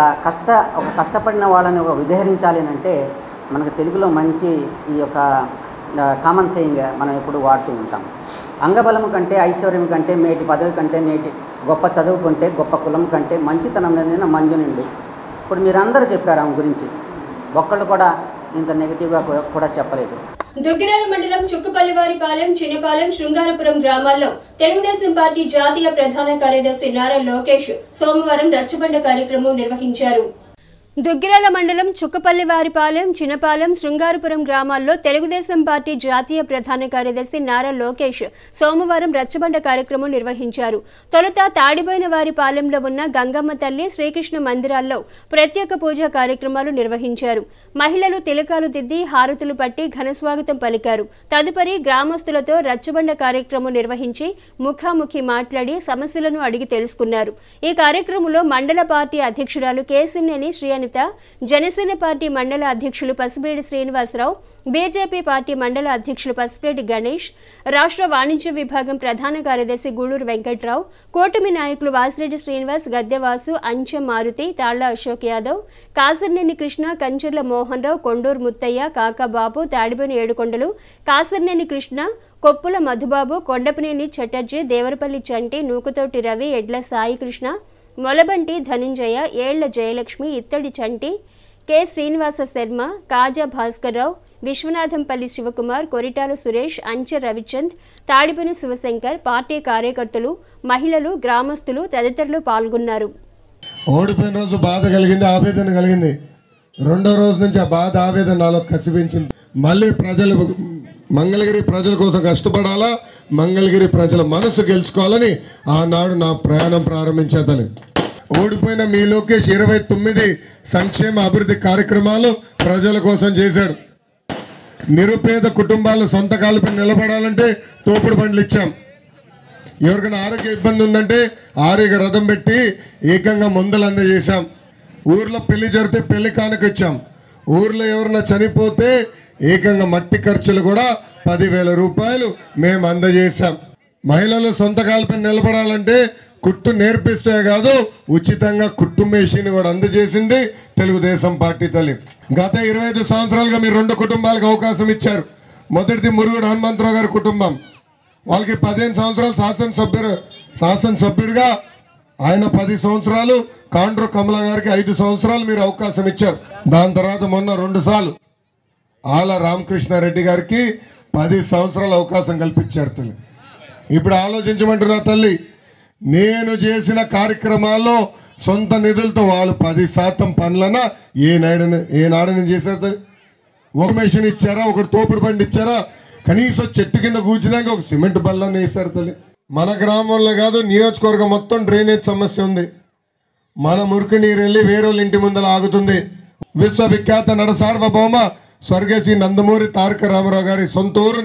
కష్టపడిన వాళ్ళని విధేరించాలి అంటే మనకు తెలుగులో మంచి ఈ యొక్క కామన్ సేయింగ్ మనం ఎప్పుడు వాడుతూ ఉంటాం. అంగబలము కంటే, ఐశ్వర్యం కంటే, మేటి పదవి కంటే, నేటి గొప్ప చదువు కంటే, గొప్ప కులం కంటే మంచితనం నిండిన మంజునిండు. ఇప్పుడు మీరందరూ చెప్పారు ఆమె గురించి, ఒక్కళ్ళు కూడా ఇంత నెగిటివ్గా కూడా చెప్పలేదు. దుగ్గిరాల మండలం చుక్కుపల్లివారిపాలెం, చిన్నపాలెం, శృంగారపురం గ్రామాల్లో తెలుగుదేశం పార్టీ జాతీయ ప్రధాన కార్యదర్శి నారా లోకేష్ సోమవారం రచ్చబండ కార్యక్రమం నిర్వహించారు. దుగ్గిరాల మండలం చుక్కపల్లివారిపాలెం, చిన్నపాలెం, శృంగారపురం గ్రామాల్లో తెలుగుదేశం పార్టీ జాతీయ ప్రధాన కార్యదర్శి నారా లోకేష్ సోమవారం రచ్చబండ కార్యక్రమం నిర్వహించారు. తొలుత తాడిబోయినవారిపాలెంలో ఉన్న గంగమ్మ తల్లి, శ్రీకృష్ణ మందిరాల్లో ప్రత్యేక పూజా కార్యక్రమాలు నిర్వహించారు. మహిళలు తిలకాలు దిద్ది హారతులు పట్టి ఘనస్వాగతం పలికారు. తదుపరి గ్రామస్తులతో రచ్చబండ కార్యక్రమం నిర్వహించి ముఖాముఖి మాట్లాడి సమస్యలను అడిగి తెలుసుకున్నారు. ఈ కార్యక్రమంలో మండల పార్టీ అధ్యక్షురాలు కేసినేని శ్రీ జనసేన పార్టీ మండల అధ్యక్షులు పసుపురెడ్డి శ్రీనివాసరావు, బీజేపీ పార్టీ మండల అధ్యక్షులు పసుపురెడ్డి గణేష్, రాష్ట్ర వాణిజ్య విభాగం ప్రధాన కార్యదర్శి గూడూరు వెంకట్రావు, కూటమి నాయకులు వాసిరెడ్డి శ్రీనివాస్, గద్దెవాసు, అంచె మారుతి, తాళ్ల అశోక్ యాదవ్, కాసర్నేని కృష్ణ, కంచర్ల మోహన్ రావు, కొండూరు ముత్తయ్య, కాకాబాబు, తాడిబోని ఏడుకొండలు, కాసర్నేని కృష్ణ, కొప్పుల మధుబాబు, కొండపనేని చటర్జీ, దేవరపల్లి చంటి, నూకుతోటి రవి, ఎడ్ల సాయి కృష్ణ, మొలబంటి ధనుంజయ, ఏళ్ల జయలక్ష్మి, ఇత్తడి చంటి, కె శ్రీనివాస శర్మ, కాజా భాస్కర్రావు, విశ్వనాథంపల్లి శివకుమార్, కొరిటాల సురేష్, అంచె రవిచంద్, తాడిపని శివశంకర్, పార్టీ కార్యకర్తలు, మహిళలు, గ్రామస్తులు తదితరులు పాల్గొన్నారు. ఓడిపోయిన రోజు బాధ కలిగింది, ఆవేదన కలిగింది. రెండో రోజు నుంచి ఆ బాధ, ఆవేదన నాలో కసిపించింది. మళ్ళీ మంగళగిరి ప్రజల కోసం కష్టపడాలా, మంగళగిరి ప్రజల మనసు గెలుచుకోవాలని ఆనాడు నా ప్రయాణం ప్రారంభించేదని. ఓడిపోయిన మీ లోకేష్ 29 సంక్షేమ అభివృద్ధి కార్యక్రమాలు ప్రజల కోసం చేశారు. నిరుపేద కుటుంబాలు సొంత కాళ్ళపై నిలబడాలంటే తోపుడు బండ్లు ఇచ్చాం. ఎవరికైనా ఆరోగ్య ఇబ్బంది ఉందంటే ఆరోగ్య రథం పెట్టి ఏకంగా మందులు అందజేశాం. ఊర్లో పెళ్లి జరిగితే పెళ్లి కానుక ఇచ్చాం. ఊర్లో ఎవరైనా చనిపోతే ఏకంగా మట్టి ఖర్చులు కూడా 10,000 రూపాయలు మేము అందజేశాం. మహిళలు సొంత కాళ్ళపై నిలబడాలంటే కుట్టు నేర్పిస్తే కాదు, ఉచితంగా కుట్టు మెషిన్ కూడా అందజేసింది తెలుగుదేశం పార్టీ తల్లి. గత 25 సంవత్సరాలుగా మీరు 2 కుటుంబాలకు అవకాశం ఇచ్చారు. మొదటిది మురుగుడు హనుమంతరావు గారి కుటుంబం, వాళ్ళకి 15 సంవత్సరాలు శాసనసభ్యుడిగా ఆయన 10 సంవత్సరాలు, కాండ్రు కమల గారికి 5 సంవత్సరాలు మీరు అవకాశం ఇచ్చారు. దాని తర్వాత మొన్న 2 సార్లు ఆల రామకృష్ణారెడ్డి గారికి 10 సంవత్సరాల అవకాశం కల్పించారు తల్లి. ఇప్పుడు ఆలోచించమంటున్నా తల్లి, నేను చేసిన కార్యక్రమాల్లో సొంత నిధులతో వాళ్ళు 10% పనులన ఏనాడని చేశారు తల్లి. ఒక మెషిన్ ఇచ్చారా, ఒకటి తోపుడు బండి ఇచ్చారా, కనీసం చెట్టు కింద కూర్చున్నాక ఒక సిమెంట్ బల్లని వేశారు తల్లి. మన గ్రామంలో కాదు, నియోజకవర్గం మొత్తం డ్రైనేజ్ సమస్య ఉంది. మన మురికి నీరు వెళ్ళి వేరేళ్ళ ఇంటి ముందర ఆగుతుంది. విశ్వవిఖ్యాత నడ సార్వభౌమ స్వర్గశ్రీ నందమూరి తారక రామారావు గారి సొంత ఊరు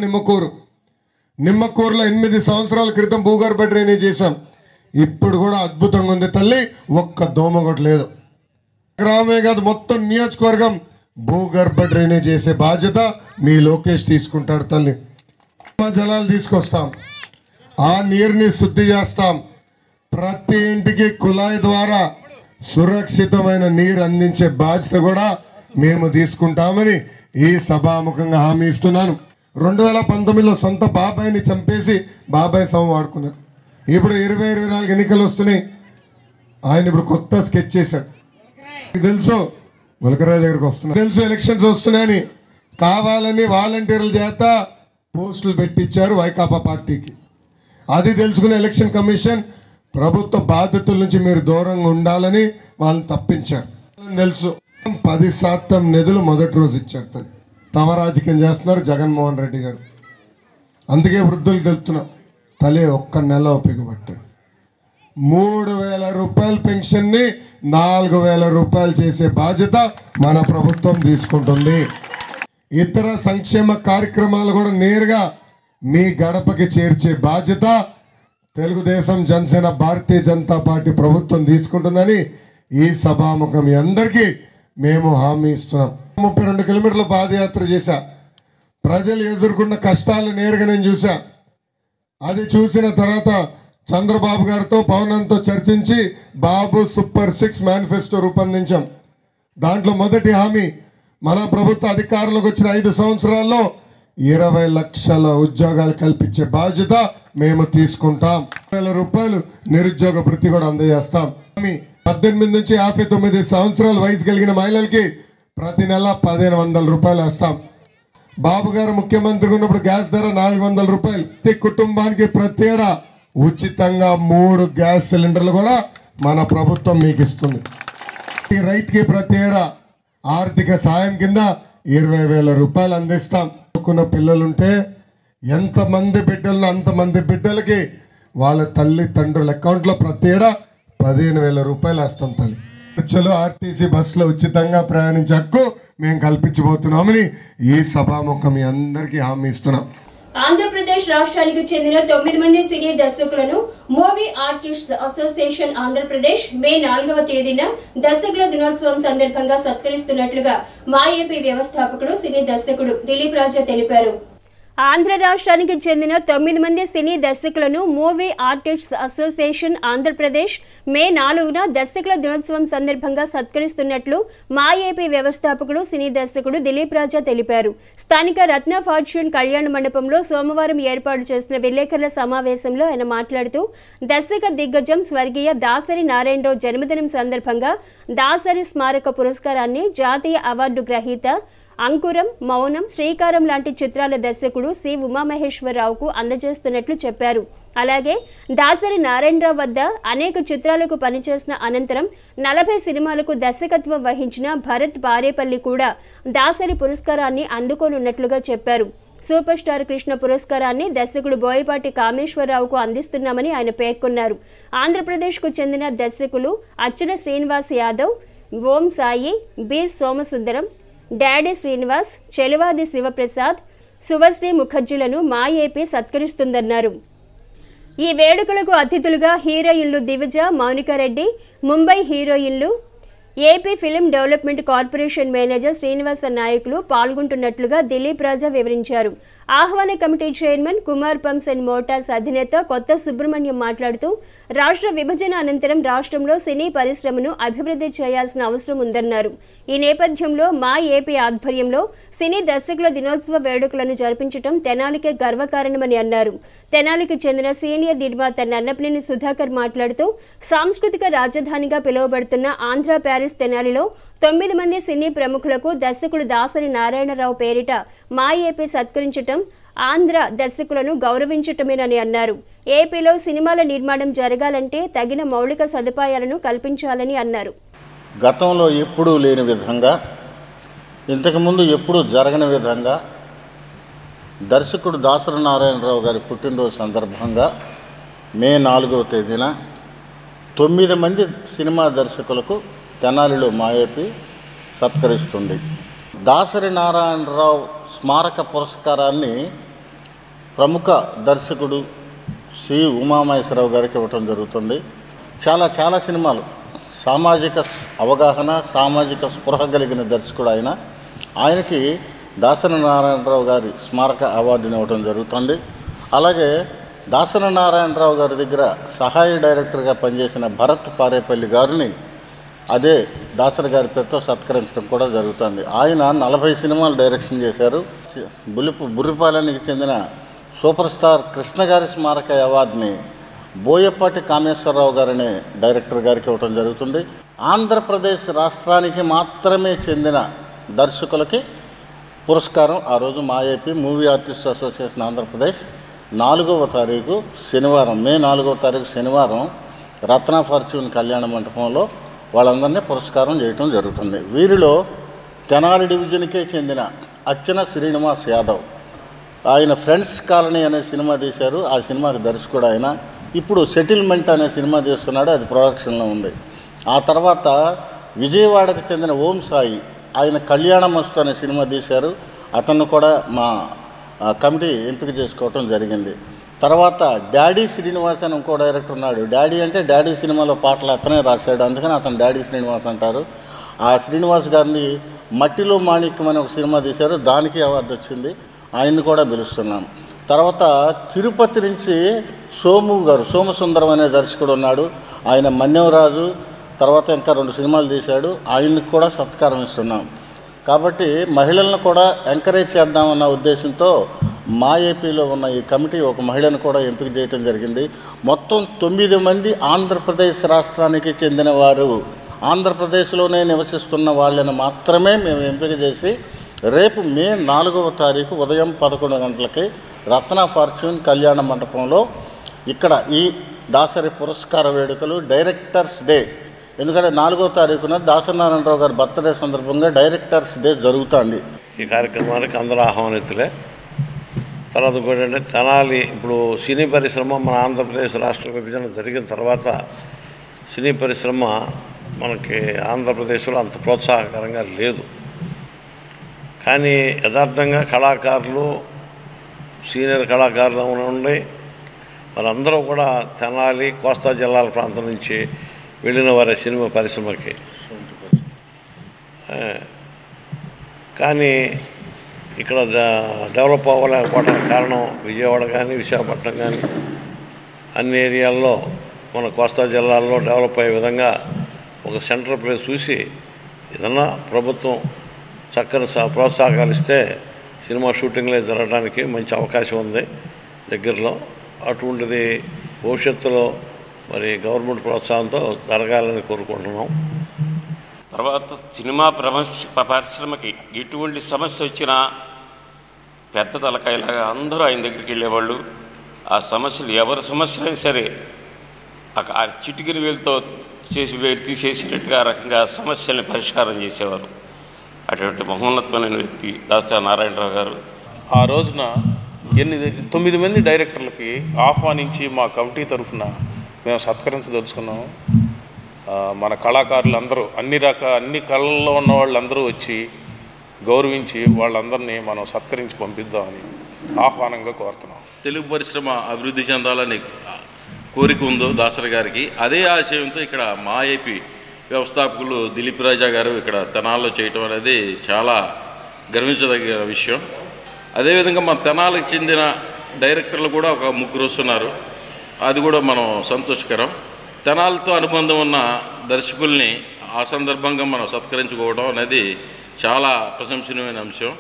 నిమ్మకూరులో 8 సంవత్సరాల క్రితం భూగర్భ డ్రైనేజ్ చేశాం. ఇప్పుడు కూడా అద్భుతంగా ఉంది తల్లి, ఒక్క దోమ కూడా లేదు. గ్రామే కాదు మొత్తం నియోజకవర్గం భూగర్భ డ్రైనేజ్ చేసే బాధ్యత మీ లోకేష్ తీసుకుంటాడు తల్లి. జలాలు తీసుకొస్తాం, ఆ నీరుని శుద్ధి చేస్తాం, ప్రతి ఇంటికి కుళాయి ద్వారా సురక్షితమైన నీరు అందించే బాధ్యత కూడా మేము తీసుకుంటామని ఈ సభాముఖంగా హామీ ఇస్తున్నాను. 2019లో సొంత బాబాయిని చంపేసి బాబాయ్ శవం వాడుకున్నారు. ఇప్పుడు 2024 ఎన్నికలు వస్తున్నాయి. ఆయన ఇప్పుడు కొత్త స్కెచ్ చేశాడు. తెలుసు ములకరాజు దగ్గరకు వస్తున్నా, తెలుసు ఎలక్షన్స్ వస్తున్నాయని కావాలని వాలంటీర్ల చేత పోస్టులు పెట్టించారు వైకాపా పార్టీకి. అది తెలుసుకునే ఎలక్షన్ కమిషన్ ప్రభుత్వ బాధ్యతల నుంచి మీరు దూరంగా ఉండాలని వాళ్ళని తప్పించారు. తెలుసు 10% నిధులు మొదటి రోజు ఇచ్చారు. తమ రాజకీయం చేస్తున్నారు జగన్మోహన్ రెడ్డి గారు. అందుకే వృద్ధులు తెలుపుతున్నాం, తలే ఒక్క నెల ఉపయోగపట్టాడు. 3,000 రూపాయల పెన్షన్ని 4,000 రూపాయలు చేసే బాధ్యత మన ప్రభుత్వం తీసుకుంటుంది. ఇతర సంక్షేమ కార్యక్రమాలు కూడా నేరుగా మీ గడపకి చేర్చే బాధ్యత తెలుగుదేశం, జనసేన, భారతీయ జనతా పార్టీ ప్రభుత్వం తీసుకుంటుందని ఈ సభాముఖం మీ అందరికీ మేము హామీ ఇస్తున్నాం. 32 కిలోమీటర్ల పాదయాత్ర చేశా. ప్రజలు ఎదుర్కొన్న కష్టాలు నేరుగా నేను చూసా. అది చూసిన తర్వాత చంద్రబాబు గారితో పవనంతో చర్చించి బాబు సూపర్ 6 మేనిఫెస్టో రూపొందించాం. దాంట్లో మొదటి హామీ మన ప్రభుత్వ అధికారంలోకి వచ్చిన 5 సంవత్సరాల్లో 20 లక్షల ఉద్యోగాలు కల్పించే బాధ్యత మేము తీసుకుంటాం. 1,000 రూపాయలు నిరుద్యోగ భృతి కూడా అందజేస్తాం. 18 నుంచి 59 సంవత్సరాల వయసు కలిగిన మహిళలకి ప్రతి నెల 1,500 రూపాయలు వేస్తాం. బాబు గారు ముఖ్యమంత్రిగా ఉన్నప్పుడు గ్యాస్ ధర 400 రూపాయలు. ప్రతి కుటుంబానికి ప్రతి ఏడా ఉచితంగా 3 గ్యాస్ సిలిండర్లు కూడా మన ప్రభుత్వం మీకు ఇస్తుంది. రైతుకి ప్రతి ఏడా ఆర్థిక సాయం కింద 20,000 రూపాయలు అందిస్తాం. చదువుకున్న పిల్లలుంటే ఎంతమంది బిడ్డలను అంతమంది బిడ్డలకి వాళ్ళ తల్లిదండ్రుల అకౌంట్లో ప్రతి ఏడా 15,000 రూపాయలు వేస్తాం. తల్లి ఖర్చులు ఆర్టీసీ బస్సులో ఉచితంగా ప్రయాణించే హక్కు మేము కల్పించబోతున్నామని ఈ సభాముఖం మీ అందరికీ హామీ ఇస్తున్నాం. ఆంధ్రప్రదేశ్ రాష్ట్రానికి చెందిన 9 మంది సినీ దర్శకులను మూవీ ఆర్టిస్ట్స్ అసోసియేషన్ ఆంధ్రప్రదేశ్ మే 4వ తేదీన దర్శకుల దినోత్సవం సందర్భంగా సత్కరిస్తున్నట్లుగా మా ఏపీ వ్యవస్థాపకుడు సినీ దర్శకుడు దిలీప్ రాజా తెలిపారు. ఆంధ్ర రాష్ట్రానికి చెందిన 9 మంది సినీ దర్శకులను మూవీ ఆర్టిస్ట్స్ అసోసియేషన్ ఆంధ్రప్రదేశ్ మే 4న దర్శకుల దినోత్సవం సందర్భంగా సత్కరిస్తున్నట్లు మా ఏపీ వ్యవస్థాపకుడు సినీ దర్శకుడు దిలీప్ రాజా తెలిపారు. స్థానిక రత్న ఫార్చ్యూన్ కళ్యాణ మండపంలో సోమవారం ఏర్పాటు చేసిన విలేకరుల సమావేశంలో ఆయన మాట్లాడుతూ దర్శక దిగ్గజం స్వర్గీయ దాసరి నారాయణరావు జన్మదినం సందర్భంగా దాసరి స్మారక పురస్కారాన్ని జాతీయ అవార్డు గ్రహీత అంకురం, మౌనం, శ్రీకారం లాంటి చిత్రాల దర్శకుడు సి ఉమామహేశ్వరరావుకు అందజేస్తున్నట్లు చెప్పారు. అలాగే దాసరి నారాయణరావు వద్ద అనేక చిత్రాలకు పనిచేసిన అనంతరం 40 సినిమాలకు దర్శకత్వం వహించిన భరత్ బారేపల్లి కూడా దాసరి పురస్కారాన్ని అందుకోనున్నట్లుగా చెప్పారు. సూపర్ స్టార్ కృష్ణ పురస్కారాన్ని దర్శకుడు బోయపాటి కామేశ్వరరావుకు అందిస్తున్నామని ఆయన పేర్కొన్నారు. ఆంధ్రప్రదేశ్కు చెందిన దర్శకులు అర్చన శ్రీనివాస్ యాదవ్, ఓం సాయి, బి సోమసుందరం, డాడీ శ్రీనివాస్, చెలివాది శివప్రసాద్, సువశ్రీ ముఖర్జీలను మా ఏపీ సత్కరిస్తుందన్నారు. ఈ వేడుకలకు అతిథులుగా హీరోయిన్లు దివిజ, మౌనికారెడ్డి, ముంబై హీరోయిన్లు, AP film development corporation manager Srinivasa నాయకులు పాల్గొంటున్నట్లుగా దిలీప్ రాజా వివరించారు. ఆహ్వాన committee chairman Kumar pumps and Motors అధినేత కొత్త సుబ్రహ్మణ్యం మాట్లాడుతూ రాష్ట్ర విభజన అనంతరం రాష్ట్రంలో సినీ పరిశ్రమను అభివృద్ధి చేయాల్సిన అవసరం ఉందన్నారు. ఈ నేపథ్యంలో మా ఏపీ ఆధ్వర్యంలో సినీ దర్శకుల దినోత్సవ వేడుకలను జరిపించడం తెనాలికే గర్వకారణమని అన్నారు. తెనాలికి చెందిన సీనియర్ నిర్మాత నన్నపనేని సుధాకర్ మాట్లాడుతూ సాంస్కృతిక రాజధానిగా పిలువబడుతున్న ఆంధ్ర ప్యారిస్ తెనాలిలో 9 మంది సినీ ప్రముఖులకు దర్శకుడు దాసరి నారాయణరావు పేరిట మా ఏపీ సత్కరించటం ఆంధ్ర దర్శకులను గౌరవించటమేనని అన్నారు. ఏపీలో సినిమాల నిర్మాణం జరగాలంటే తగిన మౌలిక సదుపాయాలను కల్పించాలని అన్నారు. గతంలో ఎప్పుడూ లేని విధంగా, ఇంతకుముందు ఎప్పుడూ జరగని విధంగా దర్శకుడు దాసరి నారాయణరావు గారి పుట్టినరోజు సందర్భంగా మే 4వ తేదీన 9 మంది సినిమా దర్శకులకు తెనాలిలో మా ఏపీ సత్కరిస్తుంది. దాసరి నారాయణరావు స్మారక పురస్కారాన్ని ప్రముఖ దర్శకుడు సి ఉమామహేశ్వరరావు గారికి ఇవ్వటం జరుగుతుంది. చాలా సినిమాలు సామాజిక అవగాహన, సామాజిక స్పృహ కలిగిన దర్శకుడు ఆయనకి దాసరి నారాయణరావు గారి స్మారక అవార్డుని ఇవ్వడం జరుగుతుంది. అలాగే దాసరి నారాయణరావు గారి దగ్గర సహాయ డైరెక్టర్గా పనిచేసిన భరత్ పారేపల్లి గారిని అదే దాసరి గారి పేరుతో సత్కరించడం కూడా జరుగుతుంది. ఆయన 40 సినిమాలు డైరెక్షన్ చేశారు. బుర్రిపాలెనికి చెందిన సూపర్ స్టార్ కృష్ణ గారి స్మారక అవార్డుని బోయపాటి కామేశ్వరరావు గారనే డైరెక్టర్ గారికి ఇవ్వడం జరుగుతుంది. ఆంధ్రప్రదేశ్ రాష్ట్రానికి మాత్రమే చెందిన దర్శకులకి పురస్కారం ఆ రోజు మా AP movie artist association Andhra Pradesh 4వ తారీఖు శనివారం, మే 4వ తారీఖు శనివారం రత్న ఫార్చ్యూన్ కళ్యాణ మంటపంలో వాళ్ళందరినీ పురస్కారం చేయటం జరుగుతుంది. వీరిలో తెనాలి డివిజన్కే చెందిన అచ్చెన శ్రీనివాస్ యాదవ్, ఆయన ఫ్రెండ్స్ కాలనీ అనే సినిమా తీశారు. ఆ సినిమాకి దర్శకుడు ఆయన. ఇప్పుడు సెటిల్మెంట్ అనే సినిమా తీస్తున్నాడు, అది ప్రొడక్షన్లో ఉంది. ఆ తర్వాత విజయవాడకు చెందిన ఓం సాయి, ఆయన కళ్యాణమస్తు అనే సినిమా తీశారు. అతన్ని కూడా మా కమిటీ ఎంపిక చేసుకోవటం జరిగింది. తర్వాత డాడీ శ్రీనివాస్ అని ఇంకో డైరెక్టర్ ఉన్నాడు. డాడీ అంటే డాడీ సినిమాలో పాటలు అతనే రాశాడు, అందుకని అతను డాడీ శ్రీనివాస్ అంటారు. ఆ శ్రీనివాస్ గారిని మట్టిలో మాణిక్యం అనే ఒక సినిమా తీశారు, దానికి అవార్డు వచ్చింది. ఆయన్ని కూడా పిలుస్తున్నాం. తర్వాత తిరుపతి నుంచి సోము గారు, సోమసుందరం అనే దర్శకుడు ఉన్నాడు. ఆయన మన్యంరాజు తర్వాత ఇంకా 2 సినిమాలు తీశాడు. ఆయన్ని కూడా సత్కారం ఇస్తున్నాం. కాబట్టి మహిళలను కూడా ఎంకరేజ్ చేద్దామన్న ఉద్దేశంతో మా ఏపీలో ఉన్న ఈ కమిటీ ఒక మహిళను కూడా ఎంపిక చేయడం జరిగింది. మొత్తం 9 మంది ఆంధ్రప్రదేశ్ రాష్ట్రానికి చెందిన వారు, ఆంధ్రప్రదేశ్లోనే నివసిస్తున్న వాళ్ళని మాత్రమే మేము ఎంపిక చేసి రేపు మే 4వ తారీఖు ఉదయం 11 గంటలకి రత్న ఫార్చ్యూన్ కళ్యాణ మండపంలో ఇక్కడ ఈ దాసరి పురస్కార వేడుకలు డైరెక్టర్స్ డే, ఎందుకంటే 4వ తారీఖున దాసరి నారాయణరావు గారి బర్త్డే సందర్భంగా డైరెక్టర్స్ డే జరుగుతుంది. ఈ కార్యక్రమానికి అందరూ ఆహ్వానితులే. తర్వాత ఇంకోటి అంటే తెనాలి, ఇప్పుడు సినీ పరిశ్రమ మన ఆంధ్రప్రదేశ్ రాష్ట్ర విభజన జరిగిన తర్వాత సినీ పరిశ్రమ మనకి ఆంధ్రప్రదేశ్లో అంత ప్రోత్సాహకరంగా లేదు. కానీ యథార్థంగా కళాకారులు, సీనియర్ కళాకారులు ఉండి వాళ్ళందరూ కూడా తెనాలి కోస్తా జిల్లాల ప్రాంతం నుంచి వెళ్ళిన వారి సినిమా పరిశ్రమకి. కానీ ఇక్కడ డెవలప్ అవ్వలేకపోవడానికి కారణం విజయవాడ కానీ విశాఖపట్నం కానీ అన్ని ఏరియాల్లో మన కోస్తా జిల్లాల్లో డెవలప్ అయ్యే విధంగా ఒక సెంట్రల్ ప్లేస్ చూసి ఏదన్నా ప్రభుత్వం చక్కని ప్రోత్సాహకాలు ఇస్తే సినిమా షూటింగ్లే జరగడానికి మంచి అవకాశం ఉంది దగ్గరలో. అటువంటిది భవిష్యత్తులో మరి గవర్నమెంట్ ప్రోత్సాహంతో జరగాలని కోరుకుంటున్నాం. తర్వాత సినిమా పరిశ్రమకి ఎటువంటి సమస్య వచ్చినా పెద్ద తలకాయలాగా అందరూ ఆయన దగ్గరికి వెళ్ళేవాళ్ళు. ఆ సమస్యలు ఎవరి సమస్యలైనా సరే ఆ చిటికిన వేలుతో తీసేసినట్టుగా రకంగా సమస్యల్ని పరిష్కారం చేసేవారు. అటువంటి మహోన్నతమైన వ్యక్తి దాసరి నారాయణరావు గారు. ఆ రోజున 9 మంది డైరెక్టర్లకి ఆహ్వానించి మా కమిటీ తరఫున మేము సత్కరించదలుచుకున్నాము. మన కళాకారులందరూ అన్ని కళల్లో ఉన్న వాళ్ళందరూ వచ్చి గౌరవించి వాళ్ళందరినీ మనం సత్కరించి పంపిద్దామని ఆహ్వానంగా కోరుతున్నాం. తెలుగు పరిశ్రమ అభివృద్ధి చెందాలని కోరిక ఉందో దాసరి గారికి, అదే ఆశయంతో ఇక్కడ మా ఏపీ వ్యవస్థాపకులు దిలీప్ రాజా గారు ఇక్కడ తెనాల్లో చేయటం అనేది చాలా గర్వించదగిన విషయం. అదేవిధంగా మన తెనాలకు చెందిన డైరెక్టర్లు కూడా ఒక 3 వస్తున్నారు, అది కూడా మనం సంతోషకరం. తెనాలతో అనుబంధం ఉన్న దర్శకుల్ని ఆ సందర్భంగా మనం సత్కరించుకోవడం అనేది చాలా ప్రశంసనీయమైన అంశం.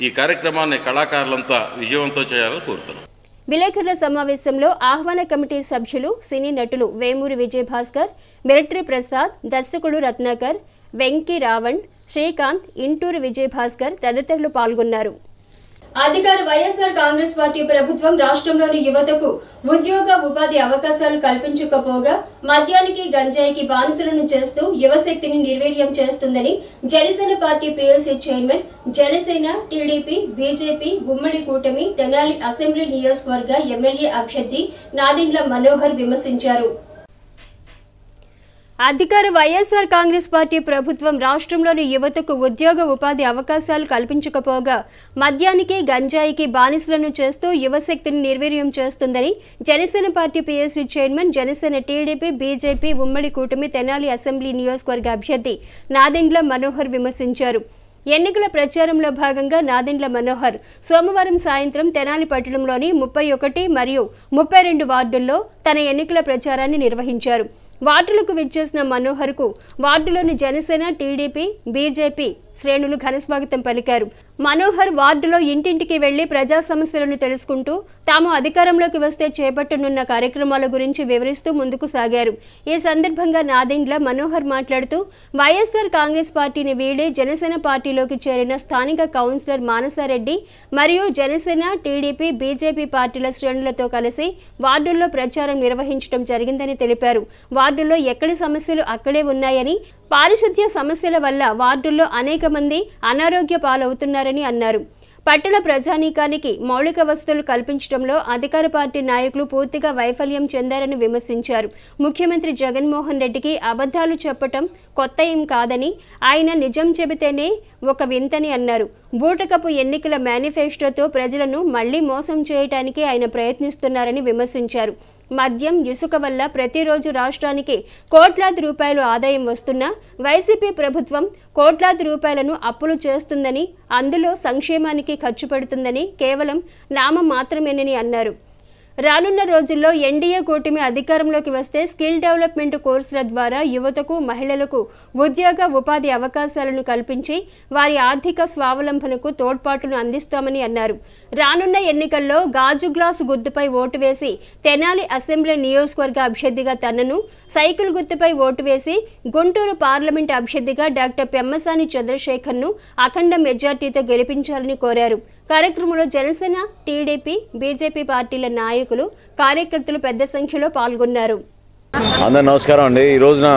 ఈ కార్యక్రమాన్ని కళాకారులంతా విజయవంతం చేయాలని కోరుతున్నాం. విలేకరుల సమావేశంలో ఆహ్వాన కమిటీ సభ్యులు సినీ నటులు వేమూరి విజయభాస్కర్, మిలిటరీ ప్రసాద్, దర్శకుడు రత్నాకర్, వెంకీ రావణ్, శ్రీకాంత్, ఇంటూరు విజయభాస్కర్ తదితరులు పాల్గొన్నారు. అధికార వైఎస్ఆర్ కాంగ్రెస్ పార్టీ ప్రభుత్వం రాష్ట్రంలోని యువతకు ఉద్యోగ ఉపాధి అవకాశాలు కల్పించకపోగా మద్యానికి గంజాయికి బానిసలను చేస్తూ యువశక్తిని నిర్వీర్యం చేస్తుందని Janasena party PLC chairman, Janasena, TDP, BJP గుమ్మడి కూటమి తెనాలి అసెంబ్లీ నియోజకవర్గ ఎమ్మెల్యే అభ్యర్థి నాదెండ్ల మనోహర్ విమర్శించారు. అధికార వైఎస్ఆర్ కాంగ్రెస్ పార్టీ ప్రభుత్వం రాష్ట్రంలోని యువతకు ఉద్యోగ ఉపాధి అవకాశాలు కల్పించకపోగా మద్యానికి గంజాయికి బానిసలను చేస్తూ యువశక్తిని నిర్వీర్యం చేస్తుందని Janasena party PSC chairman, Janasena TDP BJP ఉమ్మడి కూటమి తెనాలి అసెంబ్లీ నియోజకవర్గ అభ్యర్థి నాదెండ్ల మనోహర్ విమర్శించారు. ఎన్నికల ప్రచారంలో భాగంగా నాదెండ్ల మనోహర్ సోమవారం సాయంత్రం తెనాలి పట్టణంలోని 31 మరియు 32 వార్డుల్లో తన ఎన్నికల ప్రచారాన్ని నిర్వహించారు. వార్డులకు విచ్చేసిన మనోహర్కు వార్డులోని జనసేన, టీడీపీ, బీజేపీ శ్రేణులు ఘనస్వాగతం పలికారు. మనోహర్ వార్డులో ఇంటింటికి వెళ్లి ప్రజా సమస్యలను తెలుసుకుంటూ తాము అధికారంలోకి వస్తే చేపట్టనున్న కార్యక్రమాల గురించి వివరిస్తూ ముందుకు సాగారు. ఈ సందర్భంగా నాదెండ్ల మనోహర్ మాట్లాడుతూ వైఎస్ఆర్ కాంగ్రెస్ పార్టీని వీడి జనసేన పార్టీలోకి చేరిన స్థానిక కౌన్సిలర్ మానసారెడ్డి మరియు జనసేన, టీడీపీ, బీజేపీ పార్టీల శ్రేణులతో కలిసి వార్డుల్లో ప్రచారం నిర్వహించడం జరిగిందని తెలిపారు. వార్డుల్లో ఎక్కడి సమస్యలు అక్కడే ఉన్నాయని, పారిశుద్ధ్య సమస్యల వల్ల వార్డుల్లో అనేక మంది అనారోగ్య పాలవుతున్నారని అన్నారు. పట్టణ ప్రజానీకానికి మౌలిక వసతులు కల్పించడంలో అధికార పార్టీ నాయకులు పూర్తిగా వైఫల్యం చెందారని విమర్శించారు. ముఖ్యమంత్రి జగన్మోహన్ రెడ్డికి అబద్ధాలు చెప్పటం కొత్త ఏం కాదని, ఆయన నిజం చెబితేనే ఒక వింతని అన్నారు. బూటకపు ఎన్నికల మేనిఫెస్టోతో ప్రజలను మళ్లీ మోసం చేయడానికి ఆయన ప్రయత్నిస్తున్నారని విమర్శించారు. మద్యం, ఇసుక వల్ల ప్రతిరోజు రాష్ట్రానికి కోట్లాది రూపాయలు ఆదాయం వస్తున్నా వైసీపీ ప్రభుత్వం కోట్లాది రూపాయలను అప్పులు చేస్తుందని, అందులో సంక్షేమానికి ఖర్చు పెడుతుందని కేవలం నామం మాత్రమేనని అన్నారు. రానున్న రోజుల్లో ఎన్డీఏ కూటమి అధికారంలోకి వస్తే స్కిల్ డెవలప్మెంట్ కోర్సుల ద్వారా యువతకు, మహిళలకు ఉద్యోగ ఉపాధి అవకాశాలను కల్పించి వారి ఆర్థిక స్వావలంబనకు తోడ్పాటును అందిస్తామని అన్నారు. రానున్న ఎన్నికల్లో గాజు గ్లాసు గుర్తుపై ఓటు వేసి తెనాలి అసెంబ్లీ నియోజకవర్గ అభ్యర్థిగా తనను, సైకిల్ గుర్తుపై ఓటు వేసి గుంటూరు పార్లమెంటు అభ్యర్థిగా డాక్టర్ పెమ్మసాని చంద్రశేఖర్ను అఖండ మెజార్టీతో గెలిపించాలని కోరారు. కార్యక్రమంలో జనసేన, టీడీపీ, బీజేపీ పార్టీల నాయకులు, కార్యకర్తలు పెద్ద సంఖ్యలో పాల్గొన్నారు. అందరూ నమస్కారం అండి. ఈ రోజున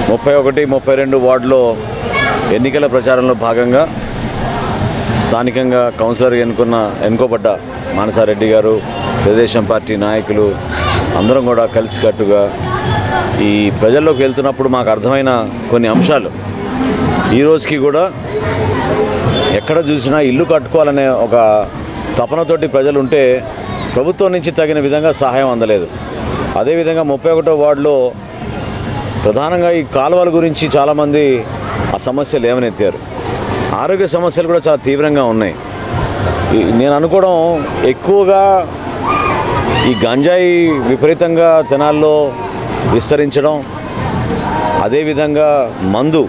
31, 32 వార్డులో ఎన్నికల ప్రచారంలో భాగంగా స్థానికంగా కౌన్సిలర్ ఎన్నుకోబడ్డ మానసారెడ్డి గారు, తెలుగుదేశం పార్టీ నాయకులు అందరం కూడా కలిసికట్టుగా ఈ ప్రజల్లోకి వెళ్తున్నప్పుడు మాకు అర్థమైన కొన్ని అంశాలు, ఈ రోజుకి కూడా ఎక్కడ చూసినా ఇల్లు కట్టుకోవాలనే ఒక తపనతోటి ప్రజలు ఉంటే ప్రభుత్వం నుంచి తగిన విధంగా సహాయం అందలేదు. అదేవిధంగా 31వ వార్డులో ప్రధానంగా ఈ కాలువల గురించి చాలామంది ఆ సమస్యలు లేవనెత్తారు. ఆరోగ్య సమస్యలు కూడా చాలా తీవ్రంగా ఉన్నాయి. నేను అనుకోవడం ఎక్కువగా ఈ గంజాయి విపరీతంగా తెనాల్లో విస్తరించడం, అదేవిధంగా మందు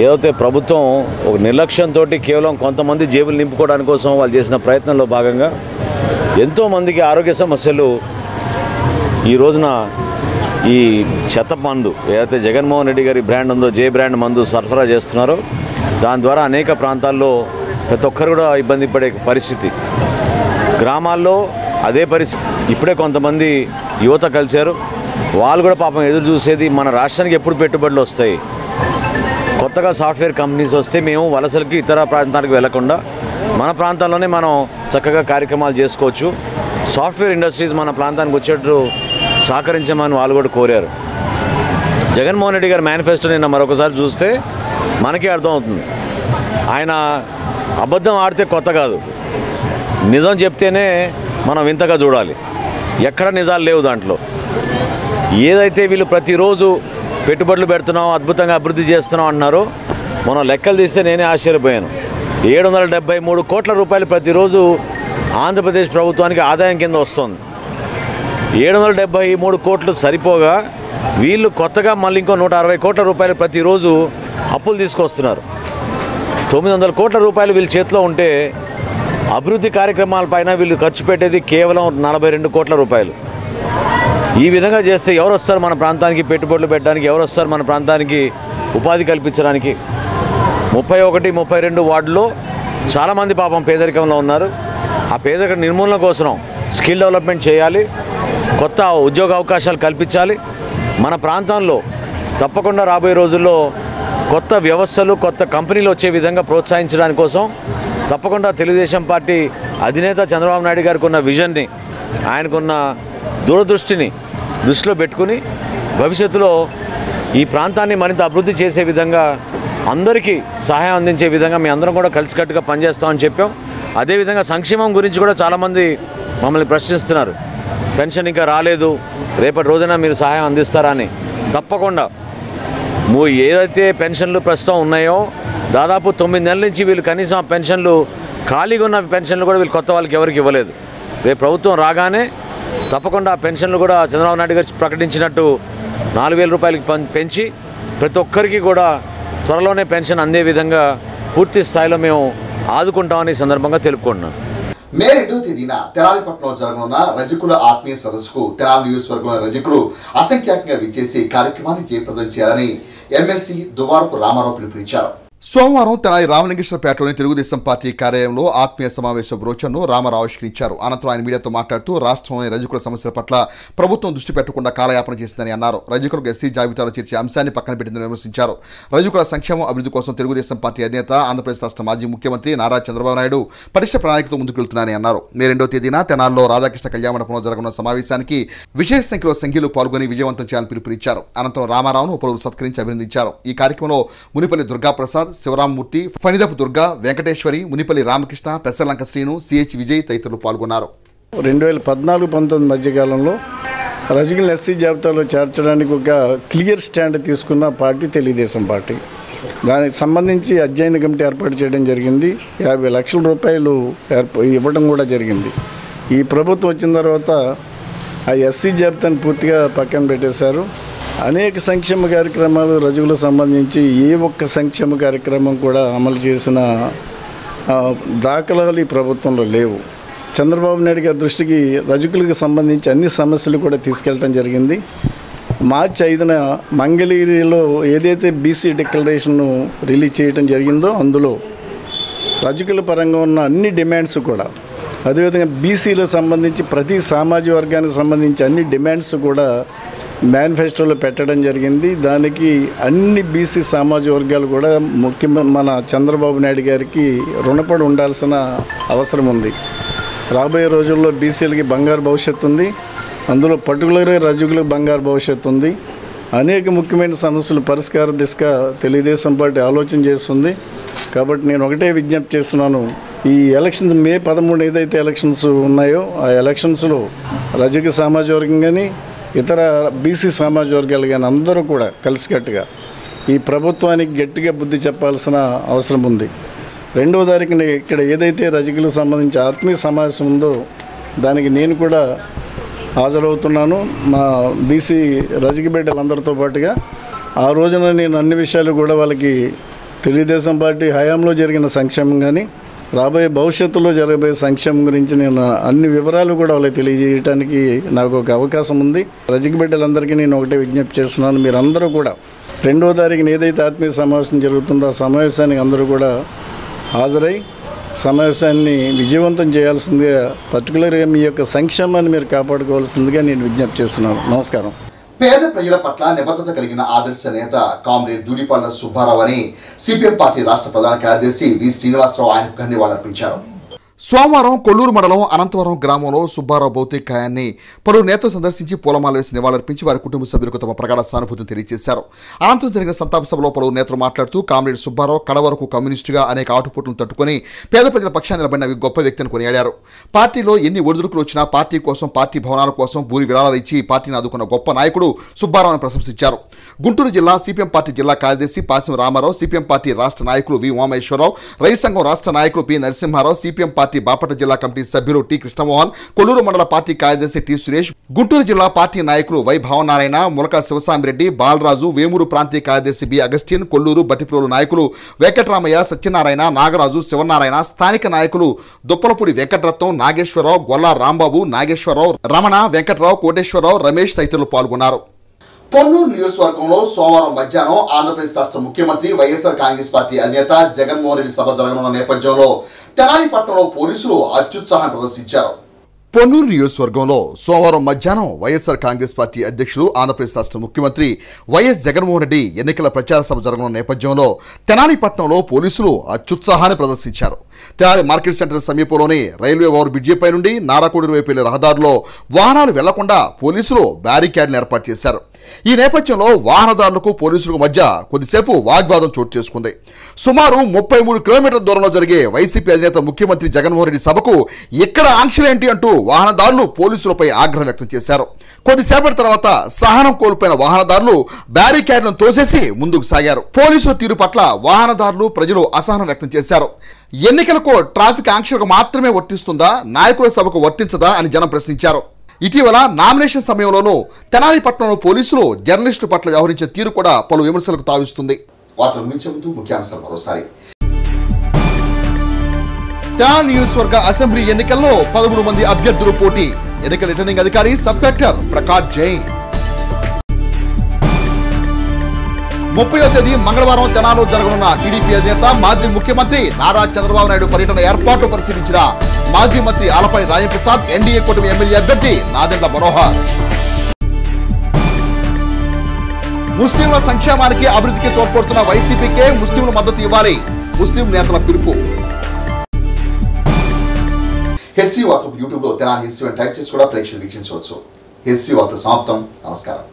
ఏదైతే ప్రభుత్వం ఒక నిర్లక్ష్యంతో కేవలం కొంతమంది జేబులు నింపుకోవడానికి కోసం వాళ్ళు చేసిన ప్రయత్నంలో భాగంగా ఎంతోమందికి ఆరోగ్య సమస్యలు ఈ రోజున ఈ చెత్త మందు ఏదైతే జగన్మోహన్ రెడ్డి గారి బ్రాండ్ ఉందో, జే బ్రాండ్ మందు సరఫరా చేస్తున్నారో దాని ద్వారా అనేక ప్రాంతాల్లో ప్రతి ఒక్కరు కూడా ఇబ్బంది పడే పరిస్థితి. గ్రామాల్లో అదే పరిస్థితి. ఇప్పుడే కొంతమంది యువత కలిశారు. వాళ్ళు కూడా పాపం ఎదురు చూసేది మన రాష్ట్రానికి ఎప్పుడు పెట్టుబడులు వస్తాయి, కొత్తగా సాఫ్ట్వేర్ కంపెనీస్ వస్తే మేము వలసలకి ఇతర ప్రాంతానికి వెళ్లకుండా మన ప్రాంతాల్లోనే మనం చక్కగా కార్యక్రమాలు చేసుకోవచ్చు, సాఫ్ట్వేర్ ఇండస్ట్రీస్ మన ప్రాంతానికి వచ్చేట్టు సహకరించమని వాళ్ళు కూడా కోరారు. జగన్మోహన్ రెడ్డి గారి మేనిఫెస్టో నిన్న మరొకసారి చూస్తే మనకే అర్థమవుతుంది. ఆయన అబద్ధం ఆడితే కొత్త కాదు, నిజం చెప్తేనే మనం వింతగా చూడాలి. ఎక్కడ నిజాలు లేవు దాంట్లో. ఏదైతే వీళ్ళు ప్రతిరోజు పెట్టుబడులు పెడుతున్నాం, అద్భుతంగా అభివృద్ధి చేస్తున్నాం అంటున్నారో మనం లెక్కలు తీస్తే నేనే ఆశ్చర్యపోయాను. 773 కోట్ల రూపాయలు ప్రతిరోజు ఆంధ్రప్రదేశ్ ప్రభుత్వానికి ఆదాయం కింద వస్తుంది. 773 కోట్లు సరిపోగా వీళ్ళు కొత్తగా మళ్ళీ ఇంకో 160 కోట్ల రూపాయలు ప్రతిరోజు అప్పులు తీసుకొస్తున్నారు. 900 కోట్ల రూపాయలు వీళ్ళ చేతిలో ఉంటే అభివృద్ధి కార్యక్రమాలపైన వీళ్ళు ఖర్చు పెట్టేది కేవలం 42 కోట్ల రూపాయలు. ఈ విధంగా చేస్తే ఎవరు వస్తారు మన ప్రాంతానికి పెట్టుబడులు పెట్టడానికి, ఎవరు వస్తారు మన ప్రాంతానికి ఉపాధి కల్పించడానికి? 31, 32 వార్డులో చాలామంది పాపం పేదరికంలో ఉన్నారు. ఆ పేదరిక నిర్మూలన కోసం స్కిల్ డెవలప్మెంట్ చేయాలి, కొత్త ఉద్యోగ అవకాశాలు కల్పించాలి. మన ప్రాంతంలో తప్పకుండా రాబోయే రోజుల్లో కొత్త వ్యవస్థలు, కొత్త కంపెనీలు వచ్చే విధంగా ప్రోత్సహించడానికి కోసం తప్పకుండా తెలుగుదేశం పార్టీ అధినేత చంద్రబాబు నాయుడు గారికి ఉన్న విజన్ని, ఆయనకున్న దూరదృష్టిని దృష్టిలో పెట్టుకుని భవిష్యత్తులో ఈ ప్రాంతాన్ని మరింత అభివృద్ధి చేసే విధంగా అందరికీ సహాయం అందించే విధంగా మీ అందరం కూడా కలిసికట్టుగా పనిచేస్తామని చెప్పాం. అదేవిధంగా సంక్షేమం గురించి కూడా చాలామంది మమ్మల్ని ప్రశ్నిస్తున్నారు. పెన్షన్ ఇంకా రాలేదు, రేపటి రోజున మీరు సహాయం అందిస్తారా అని. తప్పకుండా ఏదైతే పెన్షన్లు ప్రస్తుతం ఉన్నాయో దాదాపు 9 నెలల నుంచి వీళ్ళు కనీసం ఆ పెన్షన్లు ఖాళీగా ఉన్న పెన్షన్లు కూడా వీళ్ళు కొత్త వాళ్ళకి ఎవరికి ఇవ్వలేదు. రేపు ప్రభుత్వం రాగానే తప్పకుండా ఆ పెన్షన్లు కూడా చంద్రబాబు నాయుడు గారు ప్రకటించినట్టు 4,000 రూపాయలకి పెంచి ప్రతి ఒక్కరికి కూడా త్వరలోనే పెన్షన్ అందే విధంగా పూర్తి స్థాయిలో మేము ఆదుకుంటామని సందర్భంగా తెలుపుకుంటున్నాం. మే 2వ తేదీన తెనాలిపట్నంలో జరగనున్న రజకుల ఆత్మీయ సదస్సుకు తెనాలి నియోజకవర్గంలో రజకులు అసంఖ్యాకంగా విచ్చేసి కార్యక్రమాన్ని జయప్రదం చేయాలని ఎమ్మెల్సీ దువ్వారపు రామారావు పిలుపునిచ్చారు. సోమవారం తెనాలి రామలింగేశ్వరపేటలోని తెలుగుదేశం పార్టీ కార్యాలయంలో ఆత్మీయ సమావేశ బ్రోచర్ను రామారావు ఆవిష్కరించారు. అనంతరం ఆయన మీడియాతో మాట్లాడుతూ రాష్ట్రంలోని రజకుల సమస్యల పట్ల ప్రభుత్వం దృష్టి పెట్టకుండా కాలయాపన చేసిందని అన్నారు. రజకులకు ఎస్సీ జాబితాలో చేర్చే అంశాన్ని పక్కన పెట్టిందని విమర్శించారు. రజకుల సంక్షేమం అభివృద్ధి కోసం తెలుగుదేశం పార్టీ అధినేత ఆంధ్రప్రదేశ్ రాష్ట్ర మాజీ ముఖ్యమంత్రి నారా చంద్రబాబు నాయుడు పటిష్ట ప్రణాళికతో ముందుకెళ్తున్నారని అన్నారు. మే 2వ తేదీన తెనాలిలో రాధాకృష్ణ కళ్యాణ మండపంలో జరగనున్న సమావేశానికి విశేష సంఖ్యలో సంఘీయులు పాల్గొని విజయవంతం చేయాలని పిలుపునిచ్చారు. అనంతరం రామారావును పలువురు సత్కరించి అభినందించారు. ఈ కార్యక్రమంలో మునిపల్లి దుర్గాప్రసాద్, శివరామమూర్తి, ఫణిదపు దుర్గా, వెంకటేశ్వరి, మునిపల్లి రామకృష్ణ, పెసర్లంక శ్రీను, సిహెచ్ విజయ్ తదితరులు పాల్గొన్నారు. 2014-19 మధ్యకాలంలో రజకులను ఎస్సీ జాబితాలో చేర్చడానికి ఒక క్లియర్ స్టాండ్ తీసుకున్న పార్టీ తెలుగుదేశం పార్టీ. దానికి సంబంధించి అధ్యయన కమిటీ ఏర్పాటు చేయడం జరిగింది. 50 లక్షల రూపాయలు ఇవ్వడం కూడా జరిగింది. ఈ ప్రభుత్వం వచ్చిన తర్వాత ఆ ఎస్సీ జాబితాను పూర్తిగా పక్కన పెట్టేశారు. అనేక సంక్షేమ కార్యక్రమాలు రజకులకు సంబంధించి ఏ ఒక్క సంక్షేమ కార్యక్రమం కూడా అమలు చేసిన దాఖలాలు ఈ ప్రభుత్వంలో లేవు. చంద్రబాబు నాయుడు గారి దృష్టికి రజకులకు సంబంధించి అన్ని సమస్యలు కూడా తీసుకెళ్ళడం జరిగింది. మార్చి 5న మంగళగిరిలో ఏదైతే బీసీ డిక్లరేషన్ను రిలీజ్ చేయడం జరిగిందో అందులో రజకుల పరంగా ఉన్న అన్ని డిమాండ్స్ కూడా, అదేవిధంగా బీసీలకు సంబంధించి ప్రతి సామాజిక వర్గానికి సంబంధించి అన్ని డిమాండ్స్ కూడా మేనిఫెస్టోలో పెట్టడం జరిగింది. దానికి అన్ని బీసీ సామాజిక వర్గాలు కూడా ముఖ్యమంత్రి మన చంద్రబాబు నాయుడు గారికి రుణపడి ఉండాల్సిన అవసరం ఉంది. రాబోయే రోజుల్లో బీసీలకి బంగారు భవిష్యత్తు ఉంది. అందులో పర్టికులర్గా రజకులకు బంగారు భవిష్యత్తు ఉంది. అనేక ముఖ్యమైన సమస్యలు పరిష్కార దిశగా తెలుగుదేశం పార్టీ ఆలోచన చేస్తుంది. కాబట్టి నేను ఒకటే విజ్ఞప్తి చేస్తున్నాను, ఈ ఎలక్షన్స్ మే 13 ఏదైతే ఎలక్షన్స్ ఉన్నాయో ఆ ఎలక్షన్స్లో రజక సామాజిక వర్గం కానీ ఇతర బీసీ సామాజిక వర్గాలు కానీ అందరూ కూడా కలిసికట్టుగా ఈ ప్రభుత్వానికి గట్టిగా బుద్ధి చెప్పాల్సిన అవసరం ఉంది. 2వ తారీఖున ఇక్కడ ఏదైతే రజకులకు సంబంధించి ఆత్మీయ సమావేశం ఉందో దానికి నేను కూడా హాజరవుతున్నాను. మా బీసీ రజక బిడ్డలందరితో పాటుగా ఆ రోజున నేను అన్ని విషయాలు కూడా వాళ్ళకి తెలుగుదేశం పార్టీ హయాంలో జరిగిన సంక్షేమం కానీ రాబోయే భవిష్యత్తులో జరగబోయే సంక్షేమం గురించి నేను అన్ని వివరాలు కూడా వాళ్ళకి తెలియజేయడానికి నాకు ఒక అవకాశం ఉంది. రజక బిడ్డలందరికీ నేను ఒకటే విజ్ఞప్తి చేస్తున్నాను, మీరందరూ కూడా 2వ తారీఖున ఏదైతే ఆత్మీయ సమావేశం జరుగుతుందో ఆ సమావేశానికి అందరూ కూడా హాజరై సమావేశాన్ని విజయవంతం చేయాల్సిందిగా, పర్టికులర్గా మీ యొక్క సంక్షేమాన్ని మీరు కాపాడుకోవాల్సిందిగా నేను విజ్ఞప్తి చేస్తున్నాను. నమస్కారం. పేద ప్రజల పట్ల నిబద్ధత కలిగిన ఆదర్శ నేత కామ్రేడ్ దూడిపాళ్ల సుబ్బారావు అని సిపిఎం పార్టీ రాష్ట్ర ప్రధాన కార్యదర్శి వి శ్రీనివాసరావు ఆయనకు ధన్యవాదాలర్పించారు. సోమవారం కొల్లూరు మండలం అనంతవరం గ్రామంలో సుబ్బారావు భౌతికాయాన్ని పలువురు నేతలు సందర్శించి పూలమాల వేసి నివాళులర్పించి వారి కుటుంబ సభ్యులకు తమ ప్రగాఢ సానుభూతిని తెలియజేశారు. అనంతరం జరిగిన సంతాప సభలో పలువురు నేతలు మాట్లాడుతూ కామ్రేడ్ సుబ్బారావు కడవరకు కమ్యూనిస్టుగా అనేక ఆటుపోట్లను తట్టుకుని పేద ప్రజల పక్షాన్ని నిలబడిన గొప్ప వ్యక్తిని కొనియాడారు. పార్టీలో ఎన్ని ఒడిదుడుకులు వచ్చినా పార్టీ కోసం, పార్టీ భవనాల కోసం భూరి విరాళాలు ఇచ్చి పార్టీని ఆదుకున్న గొప్ప నాయకుడు సుబ్బారావుని ప్రశంసించారు. గుంటూరు జిల్లా సిపిఎం పార్టీ జిల్లా కార్యదర్శి పాసిం రామారావు, సిపిఎం పార్టీ రాష్ట్ర నాయకులు వి ఉమామేశ్వరరావు, రైతు సంఘం రాష్ట్ర నాయకులు పి నరసింహారావు, సిపిఎం పార్టీ బాపట్ల జిల్లా కమిటీ సభ్యులు టి కృష్ణమోహన్, కొల్లూరు మండల పార్టీ కార్యదర్శి టి సురేష్, గుంటూరు జిల్లా పార్టీ నాయకులు వై భావనారాయణ, ములక శివసామిరెడ్డి, బాలరాజు, వేమూరు ప్రాంతీయ కార్యదర్శి బి అగస్టిన్, కొల్లూరు బట్టిప్రోలు నాయకులు వెంకటరామయ్య, సత్యనారాయణ, నాగరాజు, శివనారాయణ, స్థానిక నాయకులు దుప్పలపూడి వెంకటరత్నం, నాగేశ్వరరావు, గొల్లా రాంబాబు, నాగేశ్వరరావు, రమణ, వెంకటరావు, కోటేశ్వరరావు, రమేష్ తదితరులు పాల్గొన్నారు. పొన్నూరు నియోజకవర్గంలో సోమవారం మధ్యాహ్నం ఆంధ్రప్రదేశ్ రాష్ట్ర ముఖ్యమంత్రి వైఎస్ఆర్ కాంగ్రెస్ పార్టీ అధినేత జగన్మోహన్ రెడ్డి సభ జరగనున్న నేపథ్యంలో తెనాలిపట్నంలో పోలీసులు అత్యుత్సాహం ప్రదర్శించారు. పొన్నూరు నియోజకవర్గంలో సోమవారం మధ్యాహ్నం వైఎస్ఆర్ కాంగ్రెస్ పార్టీ అధ్యక్షులు ఆంధ్రప్రదేశ్ రాష్ట్ర ముఖ్యమంత్రి వైఎస్ జగన్మోహన్ రెడ్డి ఎన్నికల ప్రచార సభ జరగనున్న నేపథ్యంలో తెనాలిపట్నంలో పోలీసులు అత్యుత్సాహాన్ని ప్రదర్శించారు. తెనాలి మార్కెట్ సెంటర్ సమీపంలోని రైల్వే ఓవర్ బ్రిడ్జిపై నుండి నారాకోడూరు వైపు వెళ్లే రహదారిలో వాహనాలు వెళ్లకుండా పోలీసులు బ్యారికేడ్లను ఏర్పాటు చేశారు. ఈ నేపథ్యంలో వాహనదారులకు పోలీసులకు మధ్య కొద్దిసేపు వాగ్వాదం చోటు చేసుకుంది. సుమారు 33 కిలోమీటర్ల దూరంలో జరిగే వైసీపీ అధినేత ముఖ్యమంత్రి జగన్మోహన్ రెడ్డి సభకు ఇక్కడ ఆంక్షలేంటి అంటూ వాహనదారులు పోలీసులపై ఆగ్రహం వ్యక్తం చేశారు. కొద్దిసేపటి తర్వాత సహనం కోల్పోయిన వాహనదారులు బ్యారికేడ్లను తోసేసి ముందుకు సాగారు. పోలీసుల తీరు పట్ల వాహనదారులు ప్రజలు అసహనం వ్యక్తం చేశారు. ఎన్నికలకు ట్రాఫిక్ ఆంక్షలకు మాత్రమే వర్తిస్తుందా, నాయకుల సభకు వర్తించదా అని జనం ప్రశ్నించారు. ఇటీవల నామినేషన్ సమయంలోనూ తెనాలి పట్టణంలో పోలీసులు జర్నలిస్టుల పట్ల వ్యవహరించే తీరు కూడా పలు విమర్శలకు తావిస్తుంది. వార్తలు ముగించే ముందు ముఖ్యాంశాలు మరోసారి. తెనాలి నియోజకవర్గ అసెంబ్లీ ఎన్నికల్లో 13 మంది అభ్యర్థులు పోటీ. ఎన్నికల రిటర్నింగ్ అధికారి సబ్ కలెక్టర్ ప్రకాష్ జైన్. 30వ తేదీ మంగళవారం తెనాలిలో జరగనున్న టీడీపీ అధినేత మాజీ ముఖ్యమంత్రి నారా చంద్రబాబు నాయుడు పర్యటన ఏర్పాట్లు పరిశీలించిన మాజీ మంత్రి ఆలపాటి రాజప్రసాద్, ఎన్డీఏ కూటమి ఎమ్మెల్యే అభ్యర్థి నాదెండ్ల మనోహర్. ముస్లింల సంక్షేమానికి అభివృద్ధికి తోడ్పడుతున్న వైసీపీకే ముస్లింల మద్దతు ఇవ్వాలి, ముస్లిం నేతల పిలుపు. హెస్సీ వార్తలు యూట్యూబ్లో తెనాలి హెస్సీ అని టైప్ చేసి కూడా ప్రేక్షకులు వీక్షించవచ్చు. హెస్సీ వార్తలు సమాప్తం. నమస్కారం.